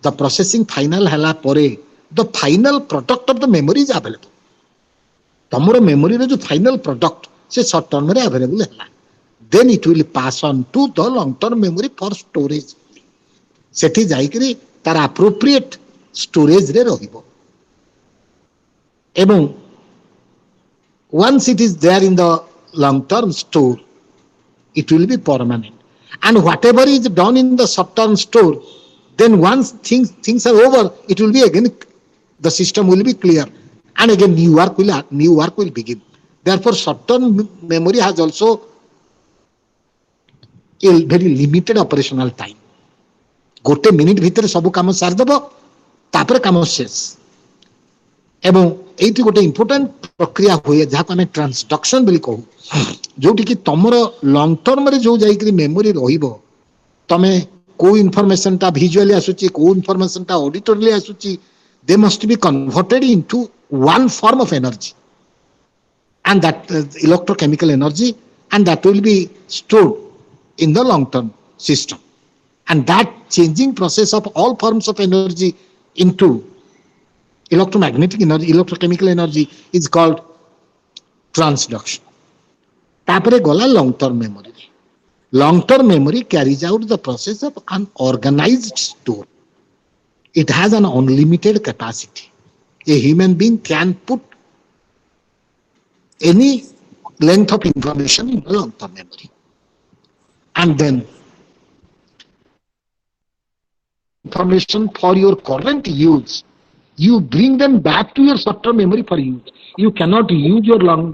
the processing final हला परे the final product of the memory is available तमरो memory रे जो final product से शॉर्ट टर्म रे अवेलेबल हला then it will pass on to the long term memory for storage सेठी जाई करी तार appropriate storage रे रहिबो एवं once it is there in the long term store it will be permanent and whatever is done in the short term store then once things are over it will be again the system will be clear and again new work will begin. Therefore short term memory has also a very limited operational time. गोटे minute भितर सब काम सार दबो तापर काम शेष एवं एठी गोटे इंपोर्टेंट प्रक्रिया होय जहाको हमें ट्रांसडक्शन बोली कहू जोटी कि तमर लॉन्ग टर्म रे जो जाई कि मेमोरी रहिबो तमे को इन्फॉर्मेशन ता विजुअली आसुची को इन्फॉर्मेशन ता ऑडिटरली आसुची they must be converted into one form of energy and that electrochemical energy and that will be stored in the long term system and that changing process of all forms of energy into electromagnetic energy electrochemical energy is called transduction. तापरे गला long term memory. Long term memory carries out the process of an organized store. It has an unlimited capacity. A human being can put any length of information in the long term memory and then information for your current use you bring them back to your short term memory for use. You cannot use your long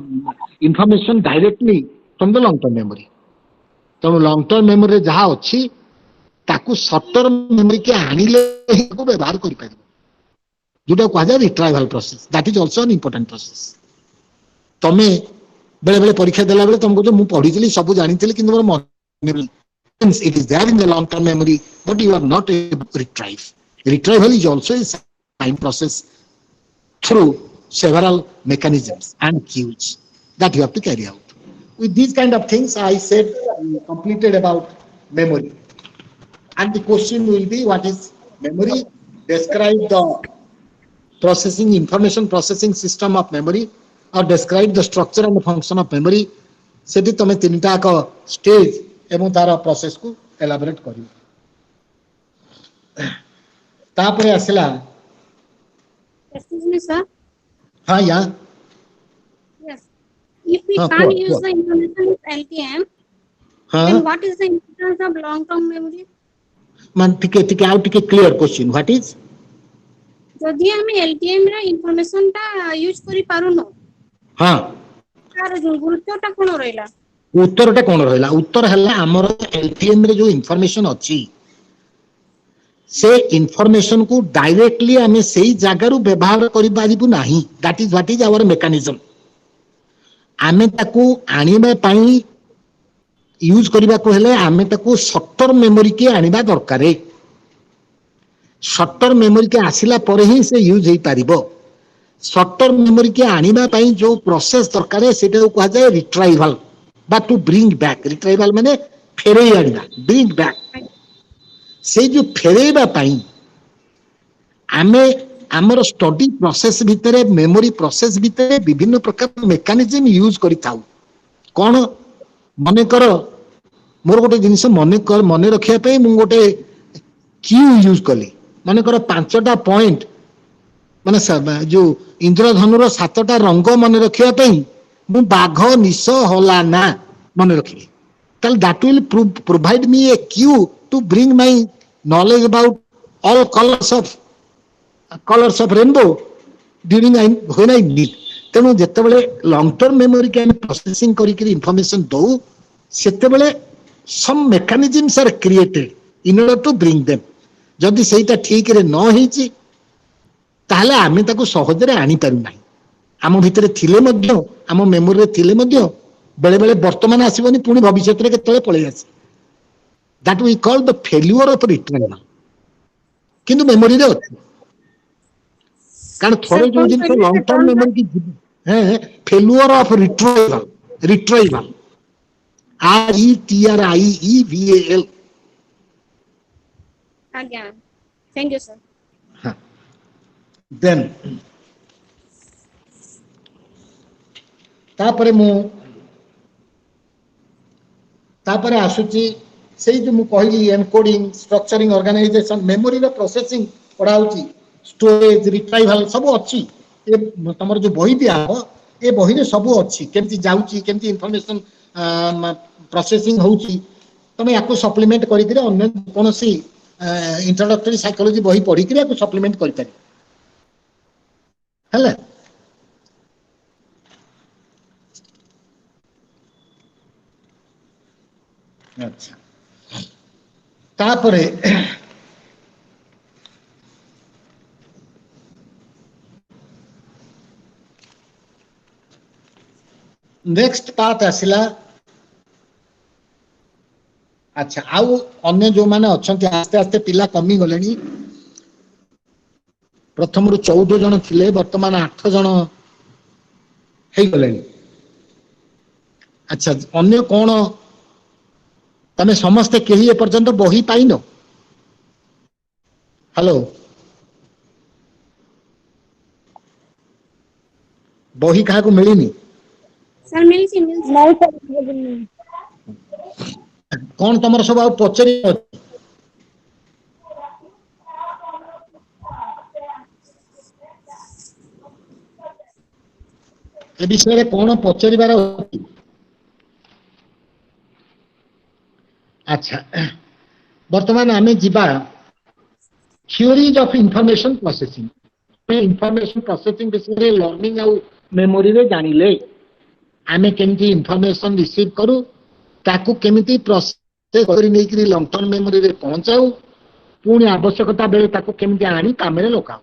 information directly from the long term memory. तो long term memory जहाँ अच्छी ताकू short term memory के आनिले ही को व्यवहार करी पाए जोटा कहा जाए retrieval process. That is also an important process. तमे बेले बेले परीक्षा देला बेले तुमको जो मु पढ़ीଥିଲି सब जानिଥିଲି किंतु मोर मन नहीं. It is there in the long term memory but you are not able to retrieve. Retrieval is also a time process through several mechanisms and cues that you have to carry out. With these kind of things I said completed about memory and the question will be what is memory? Describe the processing information processing system of memory or describe the structure and the function of memory. सेठी तमे तीनटा का stage एवं तार process को elaborate करियो. तापरे आसला Excuse me, sir. हाँ या Yes. If we can't use the information with LTM, then what is the importance of long-term memory? मान टिके आउ टिके क्लियर क्वेश्चन व्हाट इज जदि हम LTM रे इंफॉर्मेशन ता यूज करि पारुनो हाँ तार गुरुत्वटा कोन रहला उत्तरटा कोन रहला उत्तर हल्ला हमर एलटीएम रे जो इंफॉर्मेशन अछि से इंफॉर्मेशन को डायरेक्टली हमें सही जगह रु व्यवहार करि पारिबु नाही. That is what is our mechanism. आमे ताकू आनिबा पई यूज करिबा को हेले आमे ताकू शॉर्ट टर्म मेमोरी के आनिबा दरकार. शॉर्ट टर्म मेमोरी के आसिला परे ही से यूज हेई पारिबो. सर्ट टर्म मेमोरी के आनिबा पई जो प्रोसेस दरकार है सेटा को जाए रिट्राइवल बा टू ब्रिंग बैक रिट्राइवल माने फेरई आनिबा ब्रिंग बैक से जो फेरईबा पई आमे आमर स्टडी प्रोसेस भितर मेमोरी प्रोसेस भितर विभिन्न प्रकार मेकानिज्म यूज करि थाउ कोन मने कर मोर गोटे जिनिस मने रखिया पे मु गोटे क्यू यूज कली मने कर 5टा पॉइंट माने जो इंद्रधनुर 7टा रंग मने रखिया पे मु बाघ निश होला ना मने रखिली ताल that will provide me a cue to bring my knowledge about all colours of rainbow during when I need तेणु जिते लॉन्ग टर्म मेमोरी के प्रोसेसिंग करी इनफॉरमेशन दो सेते some mechanisms are created in order to bring them जदि सेटा ठीक रे न होईची ताहले आमे ताको सहजरे आनी पारु नाही आम भितरे थिले मध्य आम मेमोरी रे थिले मध्य बेले बेले वर्तमान आसीबनी पुनी भविष्यत रे केतले पळे आसी that we call the failure of retrieval किंतु मेमोरी रे अछि कारण थोड़े जो जिन लॉन्ग टर्म मेमोरी की है failure of retrieval RETRIEVAL Again. Thank you, sir. Then तापरे मु तापरे आसुची सेही जो मु कहली एनकोडिंग स्ट्रक्चरिंग ऑर्गेनाइजेशन मेमोरी रो प्रोसेसिंग पढ़ा होची स्टोरेज रिट्राइवल सब अच्छी ए तमर जो बही दिया हो ए बही रे सब अच्छी केमती जाउची केमती इंफॉर्मेशन प्रोसेसिंग होची तमे याको सप्लीमेंट करि करे अन्य कोनोसी इंट्रोडक्टरी साइकोलॉजी बही पढ़ी करे याको सप्लीमेंट करि तारी हला अच्छा तापरे नेक्स्ट पार्ट आसिला अच्छा आउ अन्य जो माने अछंती आस्ते आस्ते पिला कमी गलेनी प्रथम रु 14 जन थिले वर्तमान 8 जन हे गलेनी अच्छा अन्य कोन तमे समस्त केही ए पर्यंत बही पाइनो हेलो बही काहा को मिलिनी सर मिलसी नहीं सर कौन तमर सब पचरी ए विषय कौन पचरिबार अच्छा वर्तमान आमे जिबा थ्योरीज ऑफ इंफॉर्मेशन प्रोसेसिंग विषय लर्निंग आउ मेमोरी रे जानिले आमे केमती इंफॉर्मेशन रिसीव करू ताकू केमिति प्रोसेस करी नै कि लॉन्ग टर्म मेमोरी रे पहुंचाऊ पुणी आवश्यकता बेले ताकू केमिति आनी कामरे लोकाऊ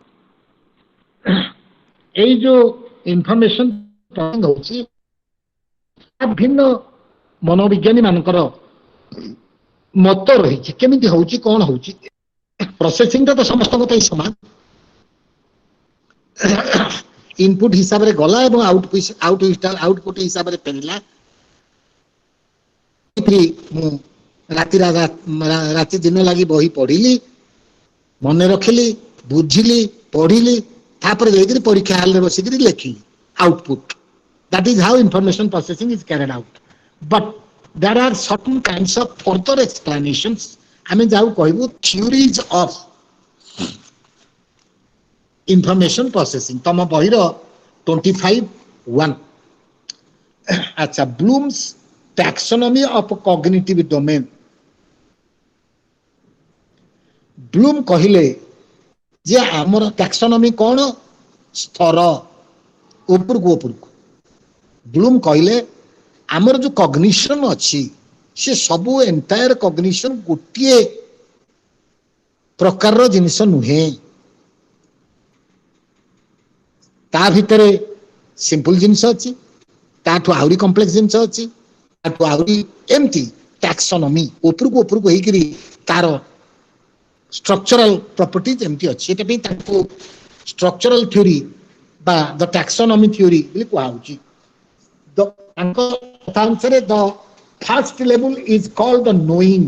एई जो इंफॉर्मेशन प्रोसेसिंग होची भिन्न मनोविज्ञानी मानकर मत रही केमिति होची कोन होची प्रोसेसिंग तो समस्त को समान इनपुट हिसाब रे गला एवं आउटपुट हिसाब रे फेरिला राति दिन लगी बही पढ़िली मन रखिली बुझिली पढ़िली तापर जाकर परीक्षा हॉल रे बसिक लिखिली output that is how information processing is carried out but there are certain kinds of further explanations हमें जाऊ कहबो थ्योरीज ऑफ इंफॉर्मेशन प्रोसेसिंग तम बहिर 25(1) अच्छा Bloom's taxonomy of cognitive domain Bloom कहिले जे हमर टैक्सोनॉमी कोन स्तर ऊपर को ब्लूम कहिले हमर जो कॉग्निशन अछि से सब एंटायर कॉग्निशन गोटिए प्रकार रो जिनिस नुहे ता भितरे सिंपल जिनिस अछि ताठू आउरी कॉम्प्लेक्स जिनिस अछि ताठू आउरी एम्ति टैक्सोनॉमी ऊपर को हेकरी तार स्ट्रक्चरल प्रॉपर्टीज एम्ति अछि एटा पे ताको स्ट्रक्चरल थ्योरी বা ଦ ଟାକ୍ସୋନମି ଥିଓରି ବୋଲି କୁହାଯାଉଛି। ତାଙ୍କ କଥା ଅନୁସାରେ ଦ ଫାର୍ଷ୍ଟ ଲେବୁଲ is called the knowing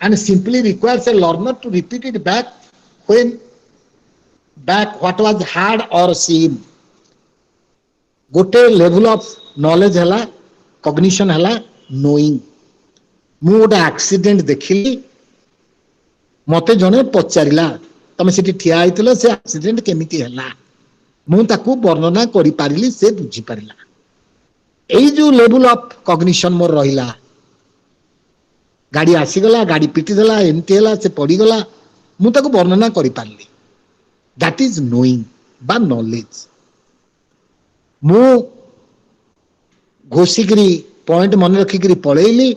and simply requires a learner to repeat it back what was heard or seen. गोटे लेवल ऑफ नॉलेज है कॉग्निशन है नोइंग। मु गोटे एक्सीडेंट देखिली मते जने पचारिला तमे सेठी ठिया आइतलो से एक्सीडेंट केमिति हैला मु ताकू वर्णना करि पारिली से बुझी पारिला। एई जो लेवल ऑफ कॉग्निशन मोर रहिला गाड़ी आसीगला गाड़ी पिटी देला एमती हैला से पड़ी गला मु ताकू वर्णना करि पारिली दैट इज नोइंग बा नॉलेज। मु घोषिकी पॉइंट मन रखिक पलैली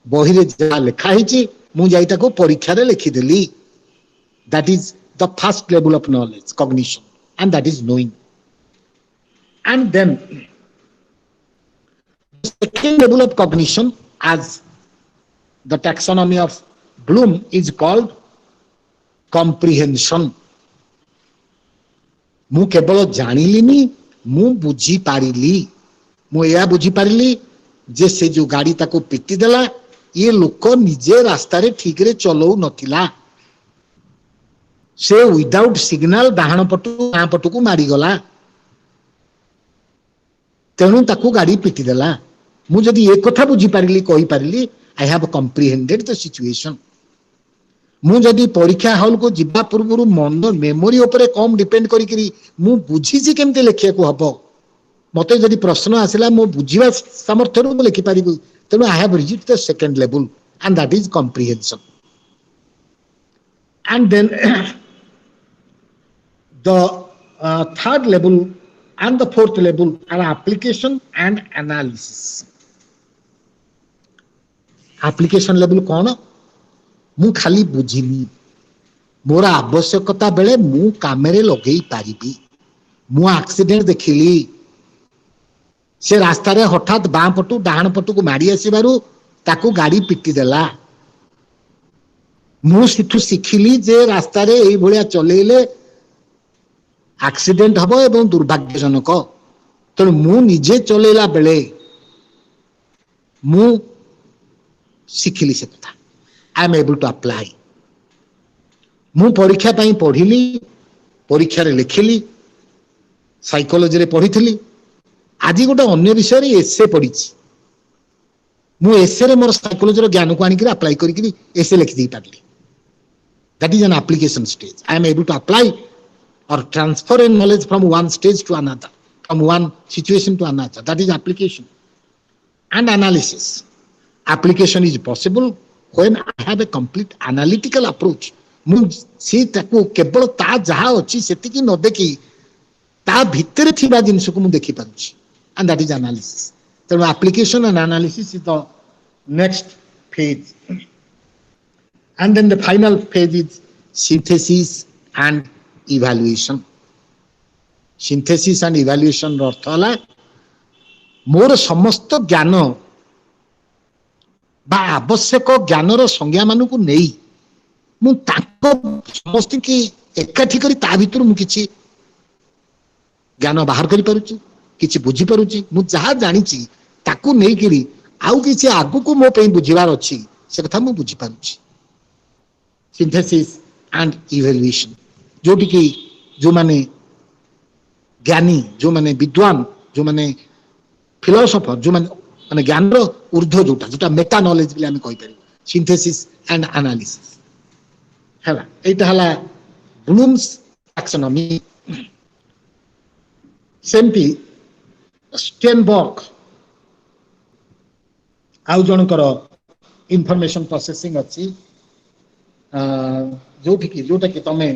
बही जहाँ लिखाई मु जाई परीक्षा लिखिदेली that is the first level of knowledge cognition and that is knowing. And then second level of cognition as the taxonomy of Bloom is called comprehension. मु केवल जानिलिनी मु बुझी पारिली मु या बुझी पारिली जे से जो गाड़ी ताको पिटी देला ये लोक निजे रास्ता रे ठीक रे चलौ नथिला से विदाउट सिग्नल डाहाण पटु बां पटु को मारी गला तेणु ताको गाड़ी पिटी देला। मु जदी एक कथा बुझी पारिली कहि पारिली आई हैव कॉम्प्रिहेंडेड द सिचुएशन। मु जदी परीक्षा हॉल को जिबा पूर्व मन मेमोरी उपरे कम डिपेंड करी मु बुझी जे केमते लेखिया को हबो मते जदी प्रश्न आसिला मो बुझीवा सामर्थ्य रु लिखि पारिबु तेनु I have reached the second level and that is comprehension. And then the third level and the fourth level are application and analysis. Application level कौन मु खाली बुझिनी मोर आवश्यकता बेले मु कामेरे लगेई पारिबी। मु एक्सीडेंट देखिली से रास्ता रे हठात बां पटु डाहाण पटु को मारी आसीबारु ताकू गाड़ी पिटी देला मु सिथु सिखिली जे रास्ता रे एई भलिया चलेइले एक्सीडेंट हबो एवं दुर्भाग्यजनक तेणु मु निजे चलेला बेले मु सिखिली से कथा I am able to apply. मु परीक्षा पाई पढ़िली परीक्षा रे लिखिली साइकोलॉजी रे पढ़िथिली आज गोटे अन्य विषय रे एसे पढ़ी मु एसे रे मोर साइकोलॉजी रो ज्ञान को आनी के अप्लाई करी एसे लिखि दी पारली that is an application stage. I am able to apply or transfer in knowledge from one stage to another from one situation to another that is application and analysis. Application is possible when I have a complete analytical approach मु से ताको केवल ता जहा अछि सेति की न देखि ता भितरे थिबा जिंस को मु देखि पाछि एंड दैट इज एनालिसिस। तेणु application and analysis is the next phase and then the final phase is synthesis and evaluation. Synthesis and evaluation रो अर्थ हला मोर समस्त ज्ञान बा आवश्यक ज्ञानर संज्ञा मानू को नहीं मु ताको समस्त की एकाठी करी ता भितर मु किछि ज्ञान बाहर करि पारुची किछि बुझी पारुची मु जहा जानि छि ताकू नहीं करी आउ किछि आगु को मो पे बुझिवार अछि से कथा मु बुझी पारुची। सिंथेसिस एंड इवैल्यूएशन जोटी की जो माने ज्ञानी जो माने विद्वान जो माने फिलोसोफर जो माने ज्ञान रो ऊर्ध्व जोटा जोटा मेटा नॉलेज बिले हम कहि पारि सिंथेसिस एंड एनालिसिस हला एटा हला ब्लूम्स टैक्सोनॉमी। सेमती स्टेनबर्ग आउ जनकर इंफॉर्मेशन प्रोसेसिंग अछि जोटा कि तमे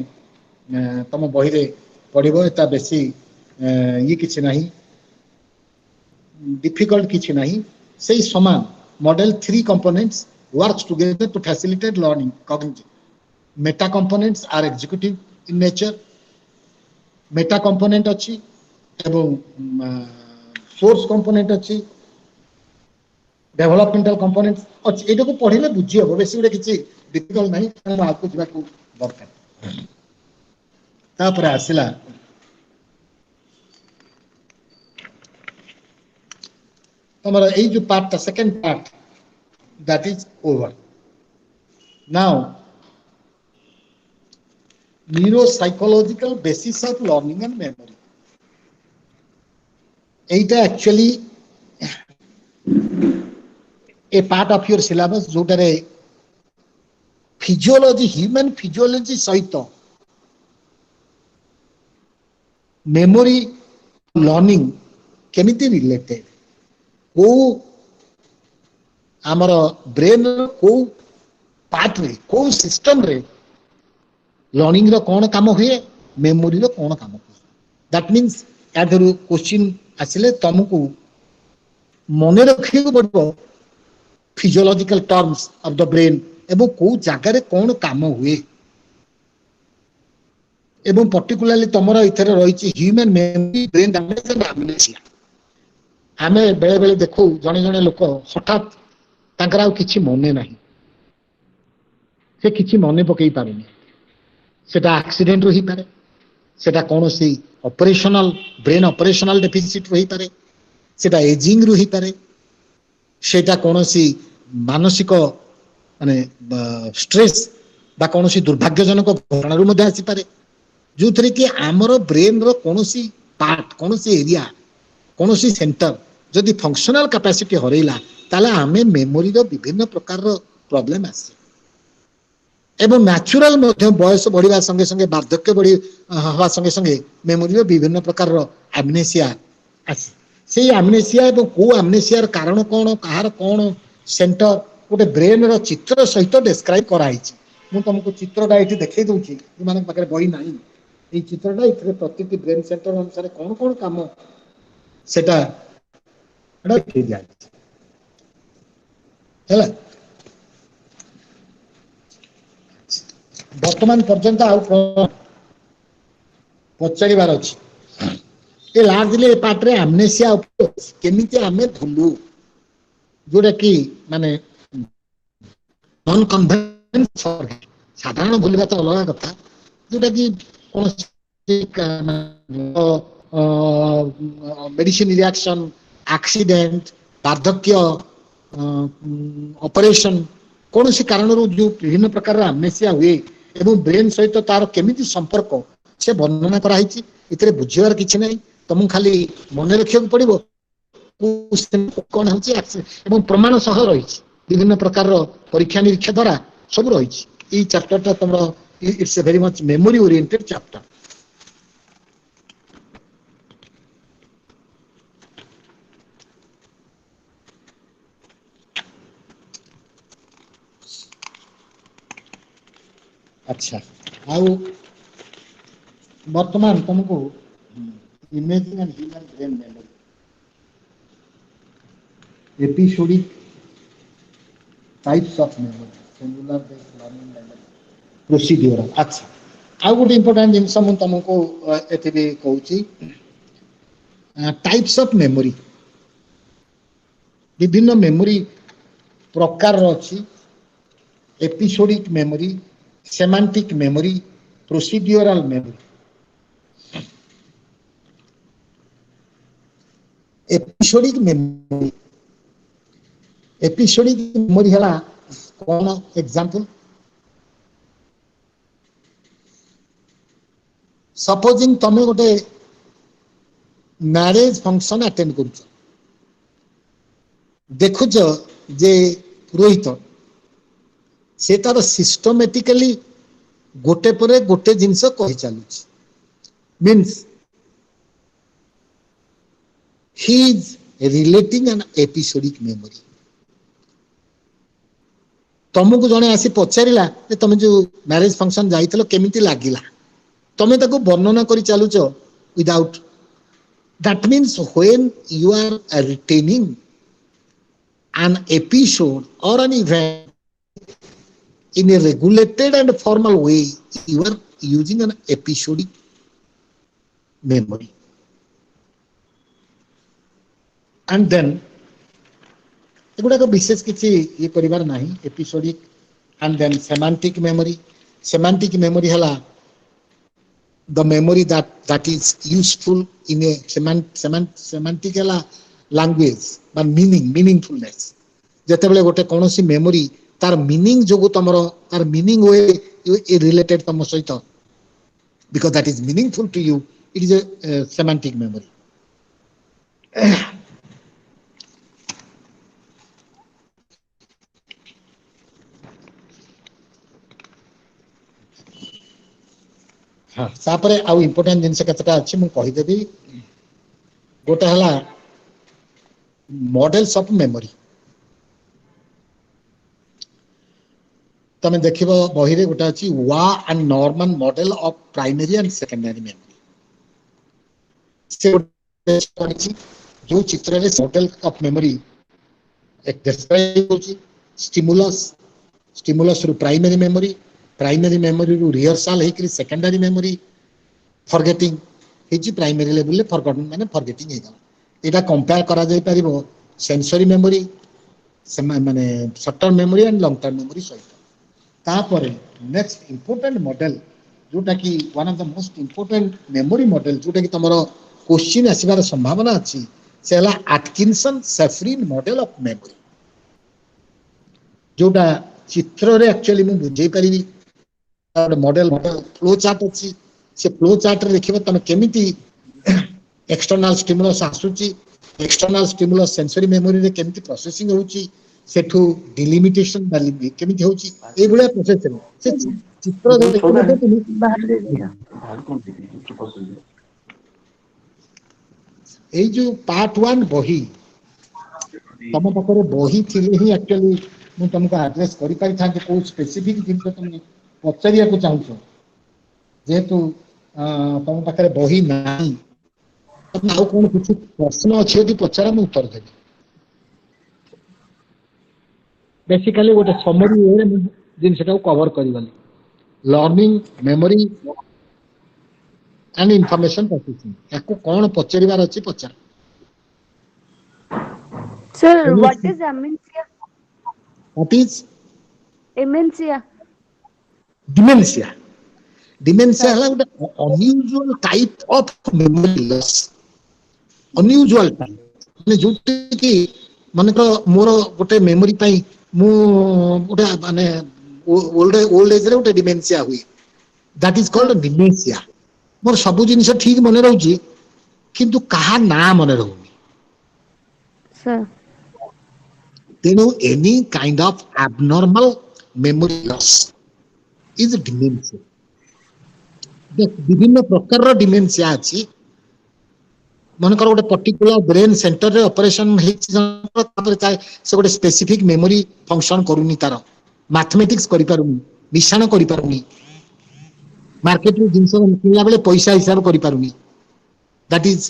तम बही रे पढ़िबो एता बेसी ये किछि नाही difficult किछि नहीं सही समान model 3 components works together to facilitate learning cognitive meta components are executive in nature meta component अछि एवं source component अछि developmental components अछि एटा को पढिले बुझी हो बेसी उडे किछि difficult नहीं आपको जिबा को दरकार। तापर आसिला तमरा ए जो part second part that is over. Now, neuropsychological basis of learning and memory. It actually a part of your syllabus जोटारे physiology, human physiology सहित memory learning केमिति related को आमर ब्रेन को पार्ट रे को सिस्टम रे लर्निंग रो कोन काम हुए मेमोरी रो कोन काम हुए दैट मींस यादरु क्वेश्चन आसिले तुमको मने रखियो पड़बो physiological terms of the brain एबो को जागा रे कोन काम हुए एबो पर्टिकुलरली तमरा इथरे रहिछि human memory brain damage and amnesia हमें बेले बेले देखो जने जने लोक हठात तांकर आउ किछि मने नाही से किछि मने पकई पारेनी सेटा एक्सीडेंट रही पारे सेटा कोनोसी ऑपरेशनल ब्रेन ऑपरेशनल डेफिसिट रही पारे सेटा एजिंग रही पारे सेटा कोनोसी मानसिक माने स्ट्रेस बा कोनोसी दुर्भाग्यजनक घटना रु मध्ये आसी पारे जोथरे कि हमरो ब्रेन रो कोनोसी पार्ट कोनोसी एरिया कोनोसी सेंटर जदि फंक्शनल कैपेसिटी हरैला ताले हमें मेमोरी रो विभिन्न प्रकार रो प्रॉब्लम आसे एवं नेचुरल मध्य बयस बढ़िया संगे संगे वार्धक्य बढ़ी हवा संगे संगे मेमोरी रो विभिन्न प्रकार रो एमनेसिया आसे से एमनेसिया एवं को एमनेसिया कारण कोन कहार कोन सेंटर गोटे ब्रेन रो चित्र सहित डिस्क्राइब कराई छि मु तुमको चित्रटा एठी देखै दउछि माने पाखरे बही नाही ए चित्रटा इथरे प्रत्येक ब्रेन सेंटर अनुसार कोन कोन काम सेटा एटा देखै दिया ହେଲା वर्तमान पर्यंत आउ पचारिबार अछि ए लार्जली ए पार्ट रे एमनेसिया केमिति हमें भूलू जोटा कि माने नॉन कन्वेंस साधारण भूलबा तो अलग कथा जोटा कि कोन मेडिसिन रिएक्शन एक्सीडेंट वार्धक्य ऑपरेशन कौन सी कारण जो विभिन्न प्रकार एमनेसिया हुए एवं ब्रेन सहित तार केमिति संपर्क से वर्णना कराई छि इतरे बुझिवार किछि नै तुम खाली मन रखियो पड़िबो कौन होछि एवं प्रमाण सह रही विभिन्न प्रकार परीक्षा निरीक्षा द्वारा सब रही ई चैप्टरटा तुमरो it's a very much memory oriented chapter अच्छा आउ वर्तमान तुमको imaging and human brain memory episodic types of memory cellular based learning memory procedural अच्छा आउ गोटे इंपोर्टेंट जिनस मु तुमको एथि भी कहूची टाइप्स ऑफ मेमोरी विभिन्न मेमोरी प्रकार अछि episodic memory semantic memory procedural memory episodic memory हला कौन एग्जांपल सपोजिंग तमे गोटे मैरिज फंक्शन अटेंड करूछ देखुछ जे पुरोहित से तार सिस्टमेटिकली गोटे परे गोटे जिनस कहि चालुछ means he is relating an episodic memory तुमको जने आसी पचारिला जे तुम जो मैरिज फंक्शन जाइतलो केमिति लागिला तुम ताको वर्णना करि चालुछ without that means when you are retaining an episode or an event in a regulated and formal way, you are using an episodic memory. And then एगुड़ा को विशेष किसी ये परिवार नहीं episodic and then semantic memory. Semantic memory हला the memory that is useful in a semantic हला language. बा meaningfulness जेतेबेले गोटे कोनोसी मेमोरी तार मीनिंग जोगु तमरो तार मीनिंग वे रिलेटेड तम सहित because that is meaningful to you, it is a semantic memory. हाँ तापरे आउ इम्पोर्टेंट जिनसे केतटा अछि मु कहि देबी गोटे हला मॉडल्स ऑफ मेमोरी तमे देखिबो बही रे गोटे अछि वा and Norman model of primary and secondary memory से जो चित्र रे मॉडल ऑफ मेमोरी एक डिस्क्राइब होची स्टिमुलस रु प्राइमरी मेमोरी रु रिहर्सल हेकरी सेकेंडरी मेमोरी फॉरगेटिंग हेची प्राइमरी लेवल ले फॉरगॉटन माने फॉरगेटिंग हेगा एटा कंपेयर करा जाय परिबो सेंसरी मेमोरी माने short term memory and long term memory सहित तापरे नेक्स्ट इंपोर्टेंट मॉडल जोटा कि one of the most important memory model जोटा कि तमरो क्वेश्चन आसीबार संभावना अछि से हला Atkinson Shiffrin model of memory जोटा चित्र रे एक्चुअली मु बुझै परिबी मॉडल फ्लो चार्ट अछि से फ्लो चार्ट रे देखिबो तमे केमिति एक्सटर्नल स्टिमुलस आसुची एक्सटर्नल स्टिमुलस सेंसरी मेमोरी रे केमिति प्रोसेसिंग होउची सेठू डिलिमिटेशन वाली केमिति होउची ए भलिया प्रोसेस रे से चित्र देखिबो तुम ए जो पार्ट 1 बही तम पाखरे बही थिले ही एक्चुअली मु तुमको एड्रेस करि पाइ था कि को स्पेसिफिक जिन को तुम पचरिया को चाहछो जेतु तम पाखरे बही नाही तम आउ कोन किछु प्रश्न अछि यदि पचरा मु उत्तर देबी बेसिकली गोटे समरी वे जिन सेटा कवर करि वाली learning memory and information processing याको कोन पचरिवार अछि पचर Sir, what is dementia? What is Dementia. dementia? Dementia है ଗୋଟେ unusual type of memory loss. Unusual type. ମାନେ ଯୋଉଠି କି ମନେକର ମୋର ଗୋଟେ ମେମୋରି ପାଇଁ ମୁଁ ଗୋଟେ ମାନେ ଓଲ୍ଡ ଏଜ୍ ରେ ଗୋଟେ ଡିମେନ୍ସିଆ ହୁଏ that is called dementia. ମୋର ସବୁ ଜିନିଷ ଠିକ ମନେ ରହୁଛି କିନ୍ତୁ କାହା ନାଁ ମନେ ରହୁନି Sir. ତେଣୁ any kind of abnormal memory loss is dementia. ବିଭିନ୍ନ ପ୍ରକାରର ଡିମେନ୍ସିଆ ଅଛି ମନେକର ଗୋଟେ ପର୍ଟିକୁଲାର ବ୍ରେନ ସେଣ୍ଟର ରେ ଅପରେସନ ହେଇଛି ତାପରେ ସେ ଗୋଟେ ସ୍ପେସିଫିକ ମେମୋରି ଫଙ୍କସନ କରୁନି ତାର ମ୍ୟାଥମେଟିକ୍ସ କରିପାରୁନି ମିଶାଣ କରିପାରୁନି ମାର୍କେଟରୁ ଜିନିଷ କିଣିଲା ବେଳେ ପଇସା ହିସାବ କରିପାରୁନି ଦ୍ୟାଟ୍ ଇଜ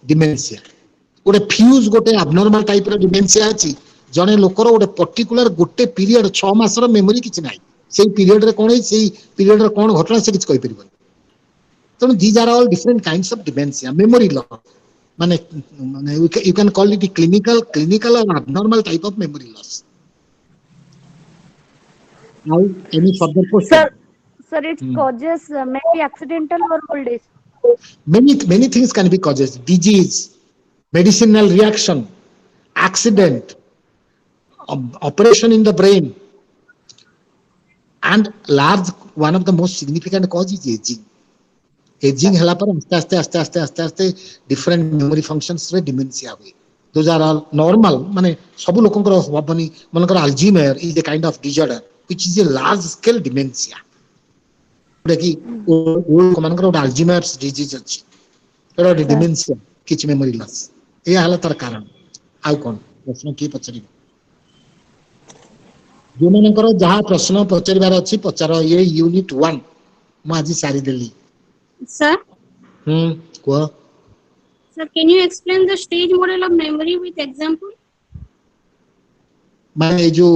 ଡିମେନ୍ସିଆ ଗୋଟେ ଫ୍ୟୁଜ ଗୋଟେ ଆବନର୍ମାଲ ଟାଇପର ଡିମେନ୍ସିଆ ଅଛି ଜଣେ ଲୋକର ଗୋଟେ ପର୍ଟିକୁଲାର ଗୋଟେ ପିରିୟଡ 6 ମାସର ମେମୋରି କିଛି ନାହିଁ ସେଇ ପିରିୟଡରେ କଣ ହେଇଛି ସେଇ ପିରିୟଡରେ କଣ ଘଟଣା ସେ କିଛି କହିପାରିବନି ତେଣୁ these are all different kinds of dementia memory loss ମାନେ you can call it clinical or abnormal type of memory loss. Now any further question? Sir, its causes may be accidental or old age. Many things can be causes: disease, medicinal reaction, accident, operation in the brain, and large one of the most significant cause is aging. Aging hela par aste different memory functions re dementia हुए. Those are all normal. माने सब लोगों को हबनी मनकर Alzheimer is a kind of disorder which is a large scale dementia. कि old मनकर Alzheimer's disease अछि. एटा dementia किछ memory loss. ए हला तार कारण. आउ कोन प्रश्न की पचरी जो मनकर जहा प्रश्न पचरिबार अछि पचार ये यूनिट 1 म आज सारी देली Sir, Quoi? sir, can you explain the stage model of memory with example? माने जो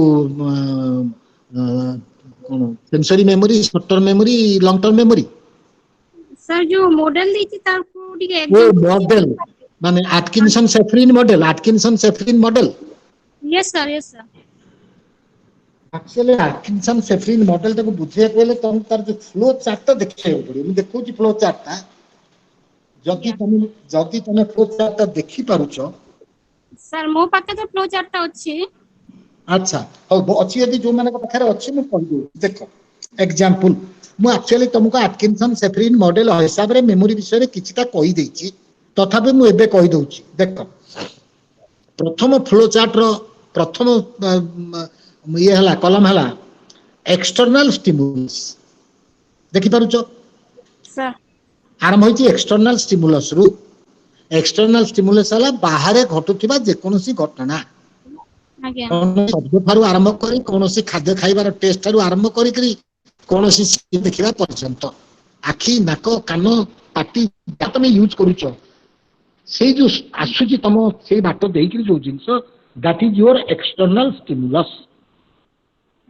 कोन sensory memory short term memory long term memory Sir, जो मॉडल दी थी तार को ठीक है वो एग्जांपल मॉडल माने Atkinson Shiffrin model Yes sir, yes sir. Actually Atkinson Shiffrin model तक बुझे पहले तुम तार जो फ्लो चार्ट देखिए पड़ियो मैं देखौ जी फ्लो चार्ट जदि तुम फ्लो चार्ट देखि पारुछ सर मो पाके तो फ्लो चार्ट अछि अच्छा हो अच्छी यदि जो माने पाखरे अच्छी मु कहि दउ देखो एग्जांपल मु एक्चुअली तुमको एटकिंसन सेफ्रिन मॉडल हिसाब रे मेमोरी विषय रे किछिटा कहि देछि तथापि मु एबे कहि दउछि देखो प्रथम फ्लो चार्ट रो प्रथम ये हला कलम हला एक्सटर्नल स्टिमुलस देखि पारुचो सर आरंभ होइछि एक्सटर्नल स्टिमुलस रु एक्सटर्नल स्टिमुलस हला बाहरे घटुथिबा जे कोनोसी घटना आज्ञा शब्द ठारू आरंभ करी कोनोसी खाद्य खाइबार टेस्ट ठारू आरंभ करी कोनोसी देखिबा पर्यंत आखि नाक कान पाटी तमे यूज करूचो सेई जो आसुची तम सेई बाटो देइकरी जो जिंस that is your external stimulus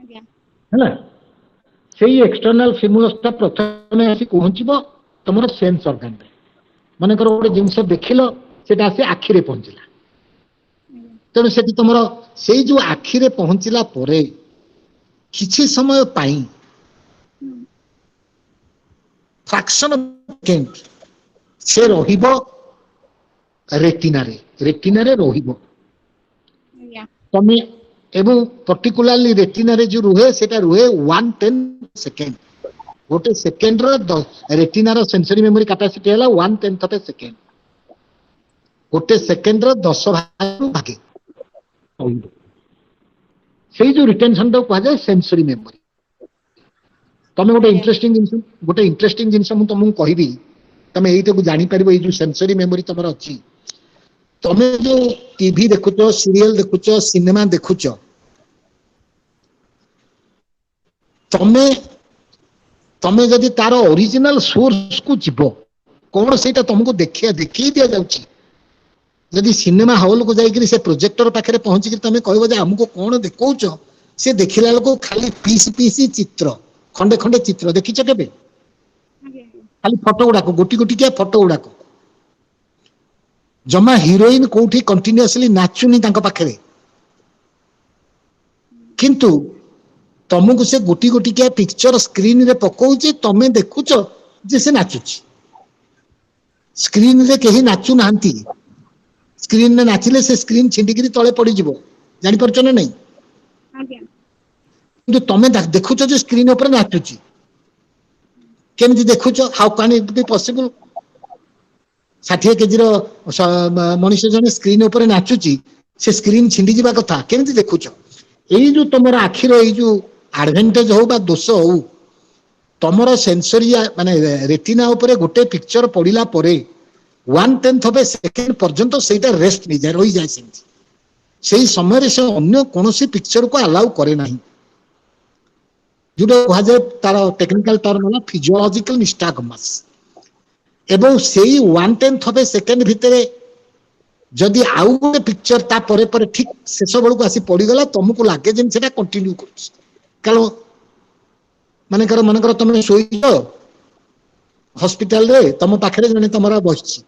आज्ञा हैला सेई एक्सटर्नल स्टिमुलस ता प्रथमे आसी पहुंचबो तमरो सेंस ऑर्गन रे माने कर गोटे जिंस देखिलो सेटा आसी आखि रे पहुंचला तेणु सेठी तुमर सेई जो आखि रे पहुंचला परे किछि समय पाई फ्रैक्शन ऑफ सेकेंड से रहिबो रेटिना रे रहिबो आज्ञा तमे एवं पर्टिकुलरली रेटिना रे जो रुहे सेटा रुहे 1/10 सेकेंड गोटे सेकेंड रो रेटिना रो सेंसरी मेमोरी कैपेसिटी हला 1/10 ऑफ ए सेकेंड गोटे सेकेंड रो 10 भागे सेई जो रिटेंशन तो कहा जाए सेंसरी मेमोरी तमे गोटे इंटरेस्टिंग जिंस मु तुमको कहबी तमे एइटा को जानि परबो ए जो सेंसरी मेमोरी तमर अछि तमे जो टीवी देखुचो सीरियल देखुचो सिनेमा देखुचो तमे तमे जदि तार ओरिजिनल सोर्स को जीवो कोन सेटा तुमको देखि दिया जाउची जदि सिनेमा हॉल को जाइकरी से प्रोजेक्टर पाखरे पहुंची कि तमे कहबो जे हमको कोन देखौचो से देखिला लोको खाली पीस चित्र खंडे खंडे चित्र देखिछ केबे खाली फोटो गुडा को गोटी गोटी के फोटो गुडा को जमा हीरोइन कोठी कंटीन्यूअसली नाचुनी तांको पाखरे किंतु तुमको से गोटी गोटी के पिक्चर स्क्रीन रे पकोउचे तमे देखुचो जे से नाचुची स्क्रीन रे केही नाचु नांती स्क्रीन में नाचिले से स्क्रीन छिंडिकी तले पड़ी जीवो जानि परछो ना नहीं आज्ञा किंतु तमे देखुचो जे स्क्रीन ऊपर नाचुची केमती देखुचो how can it be possible 60 KG रो मनुष्य जने स्क्रीन ऊपर नाचुची से स्क्रीन छिंडी जीवा कथा केमती देखुचो एई जो तमरा आखिर एई जो एडवांटेज हो बा दोष हो तमरो सेंसरी माने रेटिना ऊपर गोटे पिक्चर पड़िला परे 1/10 ऑफ ए सेकेंड पर्यंत सेटा रेस्ट नहीं जाए रही जाए सेही समय से अन्य कोनोसी पिक्चर को अलाउ करे नहीं जोटा कहा जाए तार टेक्निकल टर्म होला फिजियोलॉजिकल निस्टागमस एवं सेही 1/10 ऑफ ए सेकेंड भितरे जदि आउ गोटे पिक्चर ता परे परे ठीक शेष बेलू को आसी पड़ी गला तुमको लागे जे सेटा कंटिन्यू कर कारण मानकर तुम शोइछ हॉस्पिटल रे तुम पाखरे जने तुमरा बसछि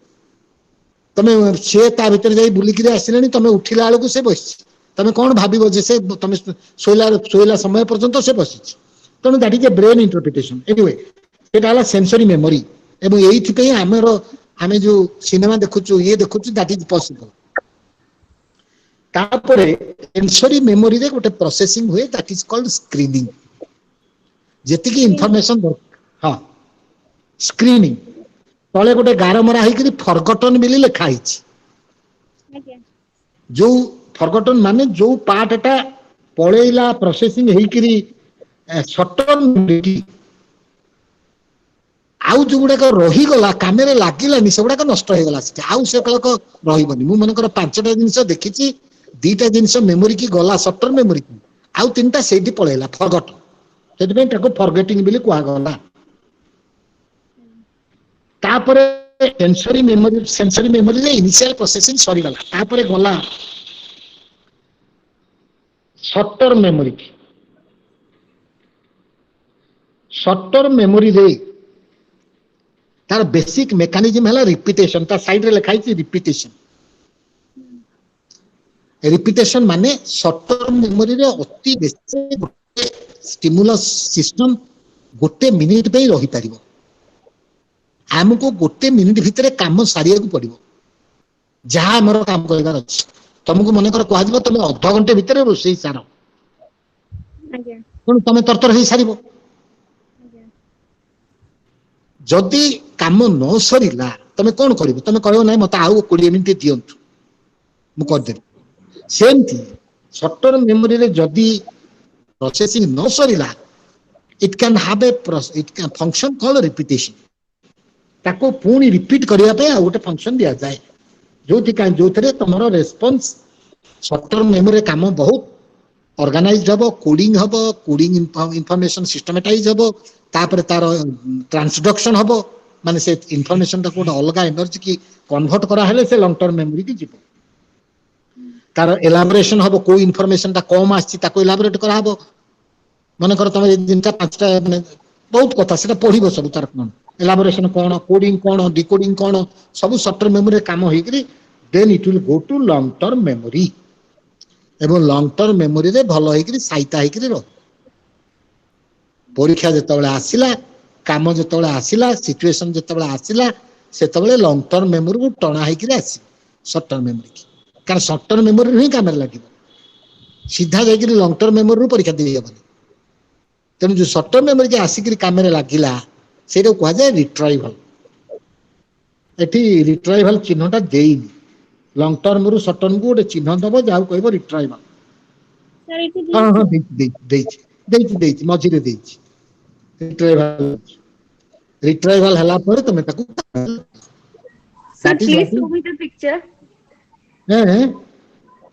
तमे से ता भीतर जाई बुलिकिरे आसिलेनी तमे उठिला बेलू से बसछि तमे कोन भाबिबो जे से तमे सोइला समय पर्यंत से बसछि तेणु that is a brain interpretation anyway एटा हला सेंसरी मेमोरी एवं एइथि पे आमे जो सिनेमा देखुछु ये देखुछु दैट इज पॉसिबल तापरे सेंसरी मेमोरी रे गोटे प्रोसेसिंग हुए दैट इज कॉल्ड स्क्रीनिंग जेतिकी इंफॉर्मेशन हां स्क्रीनिंग तले गोटे गार मरा होइकरी फॉरगॉटन बिली लिखा हिची आज्ञा जो फॉरगॉटन माने जो पार्टटा पळेइला प्रोसेसिंग हेइकरी शॉर्टन मेमोरी आउ जो गुडा रही गला कामेरे लागिलानी से गुडा नष्ट हो गला से आउ से कलक रहिबनी मु मनकर 5टा जिंस देखिची 2टा जिंस मेमोरी की गला शॉर्ट मेमोरी की आउ 3टा सेठी पळेला फॉरगॉट सेठी पे ताको फॉरगेटिंग बिली कुआ गला तापरे सेंसरी मेमोरी रे इनिशियल प्रोसेसिंग सरी गला तापरे गला शॉर्ट मेमोरी रे तार बेसिक मेकानिज्म है रिपीटेशन ता साइड रे लिखाई रिपीटेशन माने शॉर्ट टर्म मेमोरी रे अति बेसी गोटे स्टिमुलस सिस्टम गोटे मिनिट पे रही पारिबो हमको गोटे मिनिट भितर काम सारिया को पड़िबो जहां हमर काम करबार अछि तुमको मन कर कह तुम अध घंटे भितर रोषे सार ଆଜ୍ଞା तेणु तुम तरतर हो सार ଆଜ୍ଞା जदि काम न सरिला तुम कौन कर तुम कह ना मत आउ 20 मिनिट दिंतु मुदेवी सेमती सर्ट टर्म मेमोरी रे जदि प्रोसेसिंग न सरिला it can have it can function call repetition ताको पुणी रिपीट करने आ गोटे फंक्शन दि जाए जो तुम रेस्पॉन्स सर्ट टर्म मेमोरी काम बहुत ऑर्गेनाइज्ड हम कोडिंग इनफॉरमेशन सिस्टमेटाइज हम तापर तार ट्रांसडक्शन हम माने से इनफॉरमेशन ताको गोटे अलग एनर्जी की कन्वर्ट करा हेले से लॉन्ग टर्म मेमोरी की जीव तार एलाबोरेशन हम को इनफॉरमेशन ता कम आछि ताको एलाबोरेट करा हबो मन कर तुम जिनका पांचटा माने बहुत कथा सेटा पढिबो सब तार कोन एलाबोरेशन कोन कोडिंग कोन डिकोडिंग कोन सब सर्ट टर्म मेमोरी काम होई करी then it will go to long term memory एवं लॉन्ग टर्म मेमोरी रे भलो होई करी साइता होई करी रो परीक्षा जेतबेले आसिला काम जेतबेले आसिला सिचुएशन जेतबेले आसिला सेतबेले लॉन्ग टर्म मेमोरी को टणा होई करी आसी सर्ट टर्म मेमोरी की कारण सर्ट टर्म मेमोरी ही काम लगे सीधा जाकर लॉन्ग टर्म मेमोरी रू परीक्षा दे हेबनी तेणु जो सर्ट टर्म मेमोरी के आसिक काम लगिला से कह जाए रिट्राइवल एटी रिट्राइवल चिन्हटा देनी लॉन्ग टर्म रु सर्ट टर्म को गोटे चिन्ह दब जहाँ कह रिट्राइवल ସାର୍ ଏଠି हाँ हाँ ଦେଇଛି मझे रिट्राइवल रिट्राइवल हला पर तुम ताकू Sir, that is please what show me the picture. Is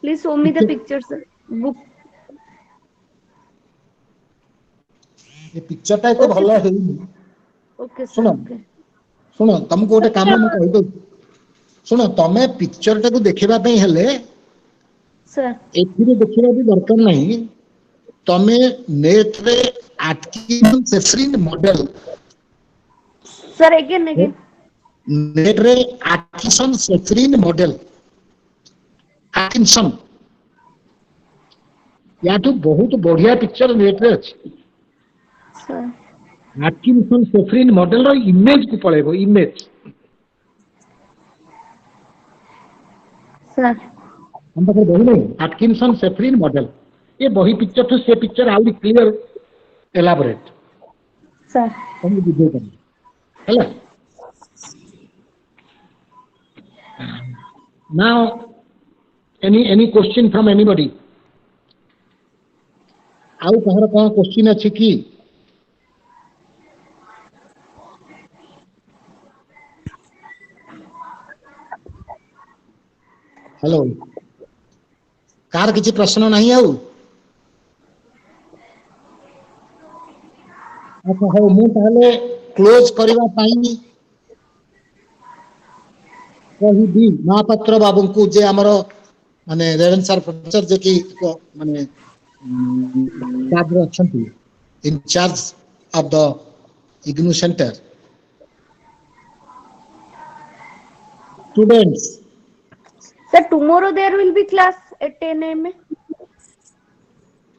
Please show me the picture, sir. Book. ये पिक्चर टा तो Okay, भलो sir. हेनी Okay, sir. सुनो Okay. शुण तुमको गोटे काम मैं कह दो शुण तुम पिक्चर टाक देखा हेले Sir. एथिरे देखिबा भी दरकार नहीं तमे नेट रे Atkinson Shiffrin model Sir, again. Net रे एटकिंसन सेफ्रिन मॉडल एटकिंसन या तो बहुत बढ़िया पिक्चर नेट रे अछि Sir. एटकिंसन सेफ्रिन मॉडल रो इमेज को पळेबो इमेज Sir. हम पाखे बही नहीं एटकिंसन सेफ्रिन मॉडल ये बही पिक्चर तो से पिक्चर आउरी क्लियर एलाबोरेट Sir. हम बुझे कर हेला now any question from anybody आउ कहार कौन क्वेश्चन अछि की हेलो कार किसी प्रश्न नहीं आउ अच्छा हो मु ताले क्लोज करबा पाई कही दी महापात्र बाबू को जे हमरो माने रेवेन्सा प्रोफेसर जे की माने चार्ज अछंती in charge of the IGNOU centre students Sir, tomorrow there will be class at 10 a.m.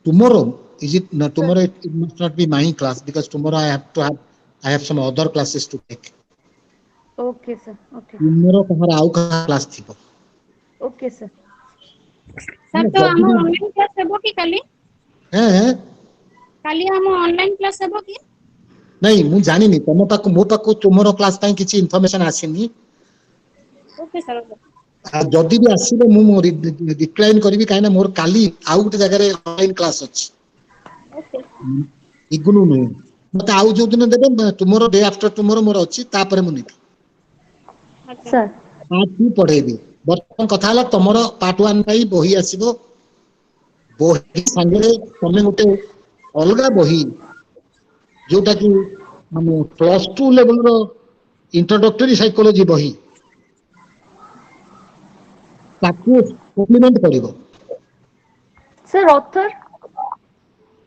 tomorrow is it no Sir. tomorrow it must not be my class because tomorrow I have some other classes to take Okay, sir. Okay. tomorrow कहार आउ का class थिबो Okay, sir. Sir ତ ଆମ online class ହେବ କି କାଲି हैं କାଲି ଆମ ଅନଲାଇନ କ୍ଲାସ ହେବ କି नहीं मु जानी नहीं तुम पाक मो पाक tomorrow क्लास ताई किछि इन्फॉर्मेशन आसीनी ଓକେ ସାର୍ जदि भी आसीबो मु डिक्लाइन करबी काहे ना मोर काली आउ गोटे जगह रे ऑनलाइन क्लास अछि ଓକେ इग्नू नु मते आउ जो दिन देबे टुमारो डे आफ्टर टुमारो मोर अछि तापर मु नेबी Sir. पार्ट 2 पढेबी वर्तमान कथा हला तमरो पार्ट 1 पाई बही आसीबो बही संगे तमे गोटे अलगा बही जोटा कि माने +2 लेवल रो इंट्रोडक्टरी साइकोलॉजी बही ताकू कॉम्प्लीमेंट करिवो Sir, author.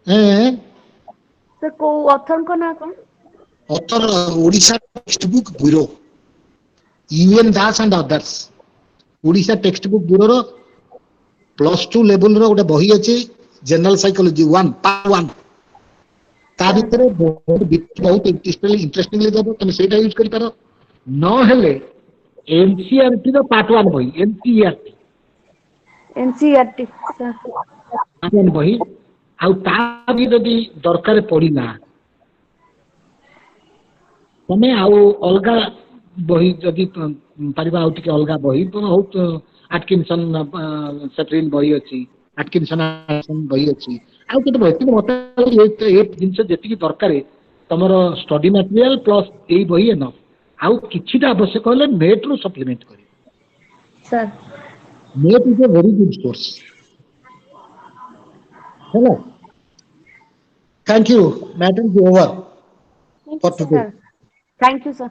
हैं Sir, को author को ना कौन? author Odisha text book bureau U N Das and others Odisha text book bureau रो +2 लेवल रो गोटे बही अछि जनरल साइकोलॉजी 1 पार्ट 1 ता भितरे बहुत इंटरेस्टिंगली जब तुम सेटा यूज करि पारो न हेले एनसीईआरटी रो पार्ट 1 बही एनसीईआरटी NCERT, sir. ବହି ଆଉ ତା ବି ଯଦି ଦରକାର ପଡିଲା ତମେ ଆଉ ଅଲଗା ବହି ଯଦି ପାରିବା ଆଉ ଟିକେ ଅଲଗା ବହି ହଉ ଆଟକିନସନ ସେଫରିନ୍ ବହି ଅଛି ଆଟକିନସନ ବହି ଅଛି ଆଉ କେତେ ବହି କିନ୍ତୁ ମତେ ଏ ଜିନିଷ ଯେତିକି ଦରକାର ତମର ଷ୍ଟଡି ମ୍ୟାଟେରିଆଲ ପ୍ଲସ୍ ଏଇ ବହି ଏନ ଆଉ କିଛିଟା ଆବଶ୍ୟକ ହେଲେ ନେଟ୍ ରୁ ସପ୍ଲିମେଣ୍ଟ କରିବ Sir. Net is a very good source ହେଲା thank you matter is over Thank you, for sir. Today Sir. Thank you, sir.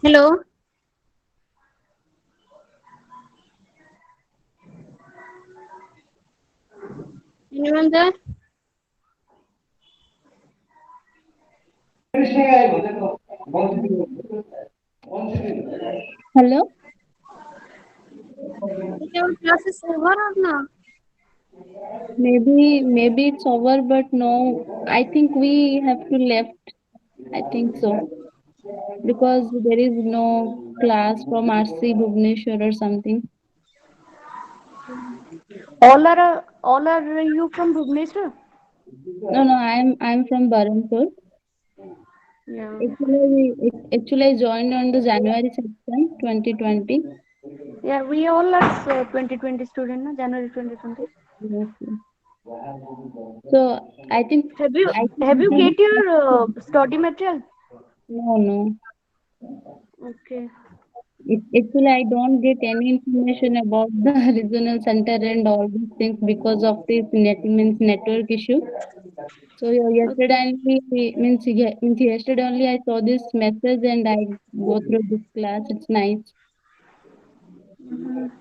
Hello. Anyone there? Hello? Is your class is over or not? Maybe it's over, but no, I think we have to left. I think so. Because there is no class from RC Bhubaneswar or something. All are you from Bhubaneswar? No, I'm from Barampur. Yeah. Actually I joined on the January section 2020. Yeah, we all are 2020 student, na? January 2020. Yes, yes. So I think Have you I have you think get your study material? no. Okay. Actually, I don't get any information about the regional center and all these things because of this network issue. So Okay. yesterday only means yesterday only I saw this message and I go through this class. It's nice. Mhm.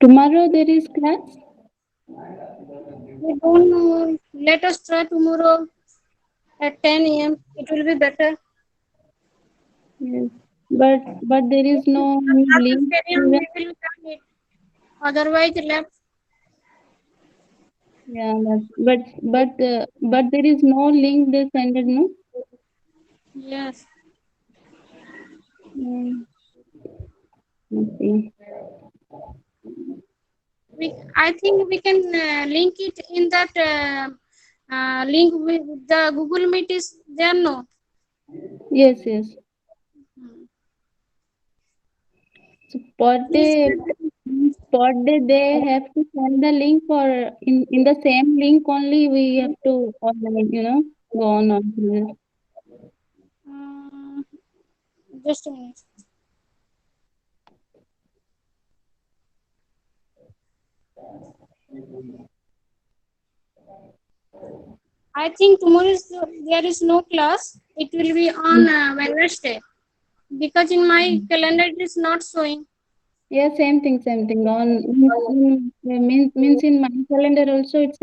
Tomorrow there is class. We don't know. Let us try tomorrow at 10 a.m. It will be better. Yes. But there is no Class is link. carry on, we will come it. Otherwise, left. Yeah, but there is no link they send it, no? Yes. Mm, okay. I think we can link it in that link with the Google Meet is there, no? Yes, yes. So Please. per day they have to send the link or in the same link only we have to online, go on to this. Uh, just a minute. I think tomorrow there is no class. It will be on Wednesday because in my calendar it is not showing. Yeah, same thing. On means in my calendar also it's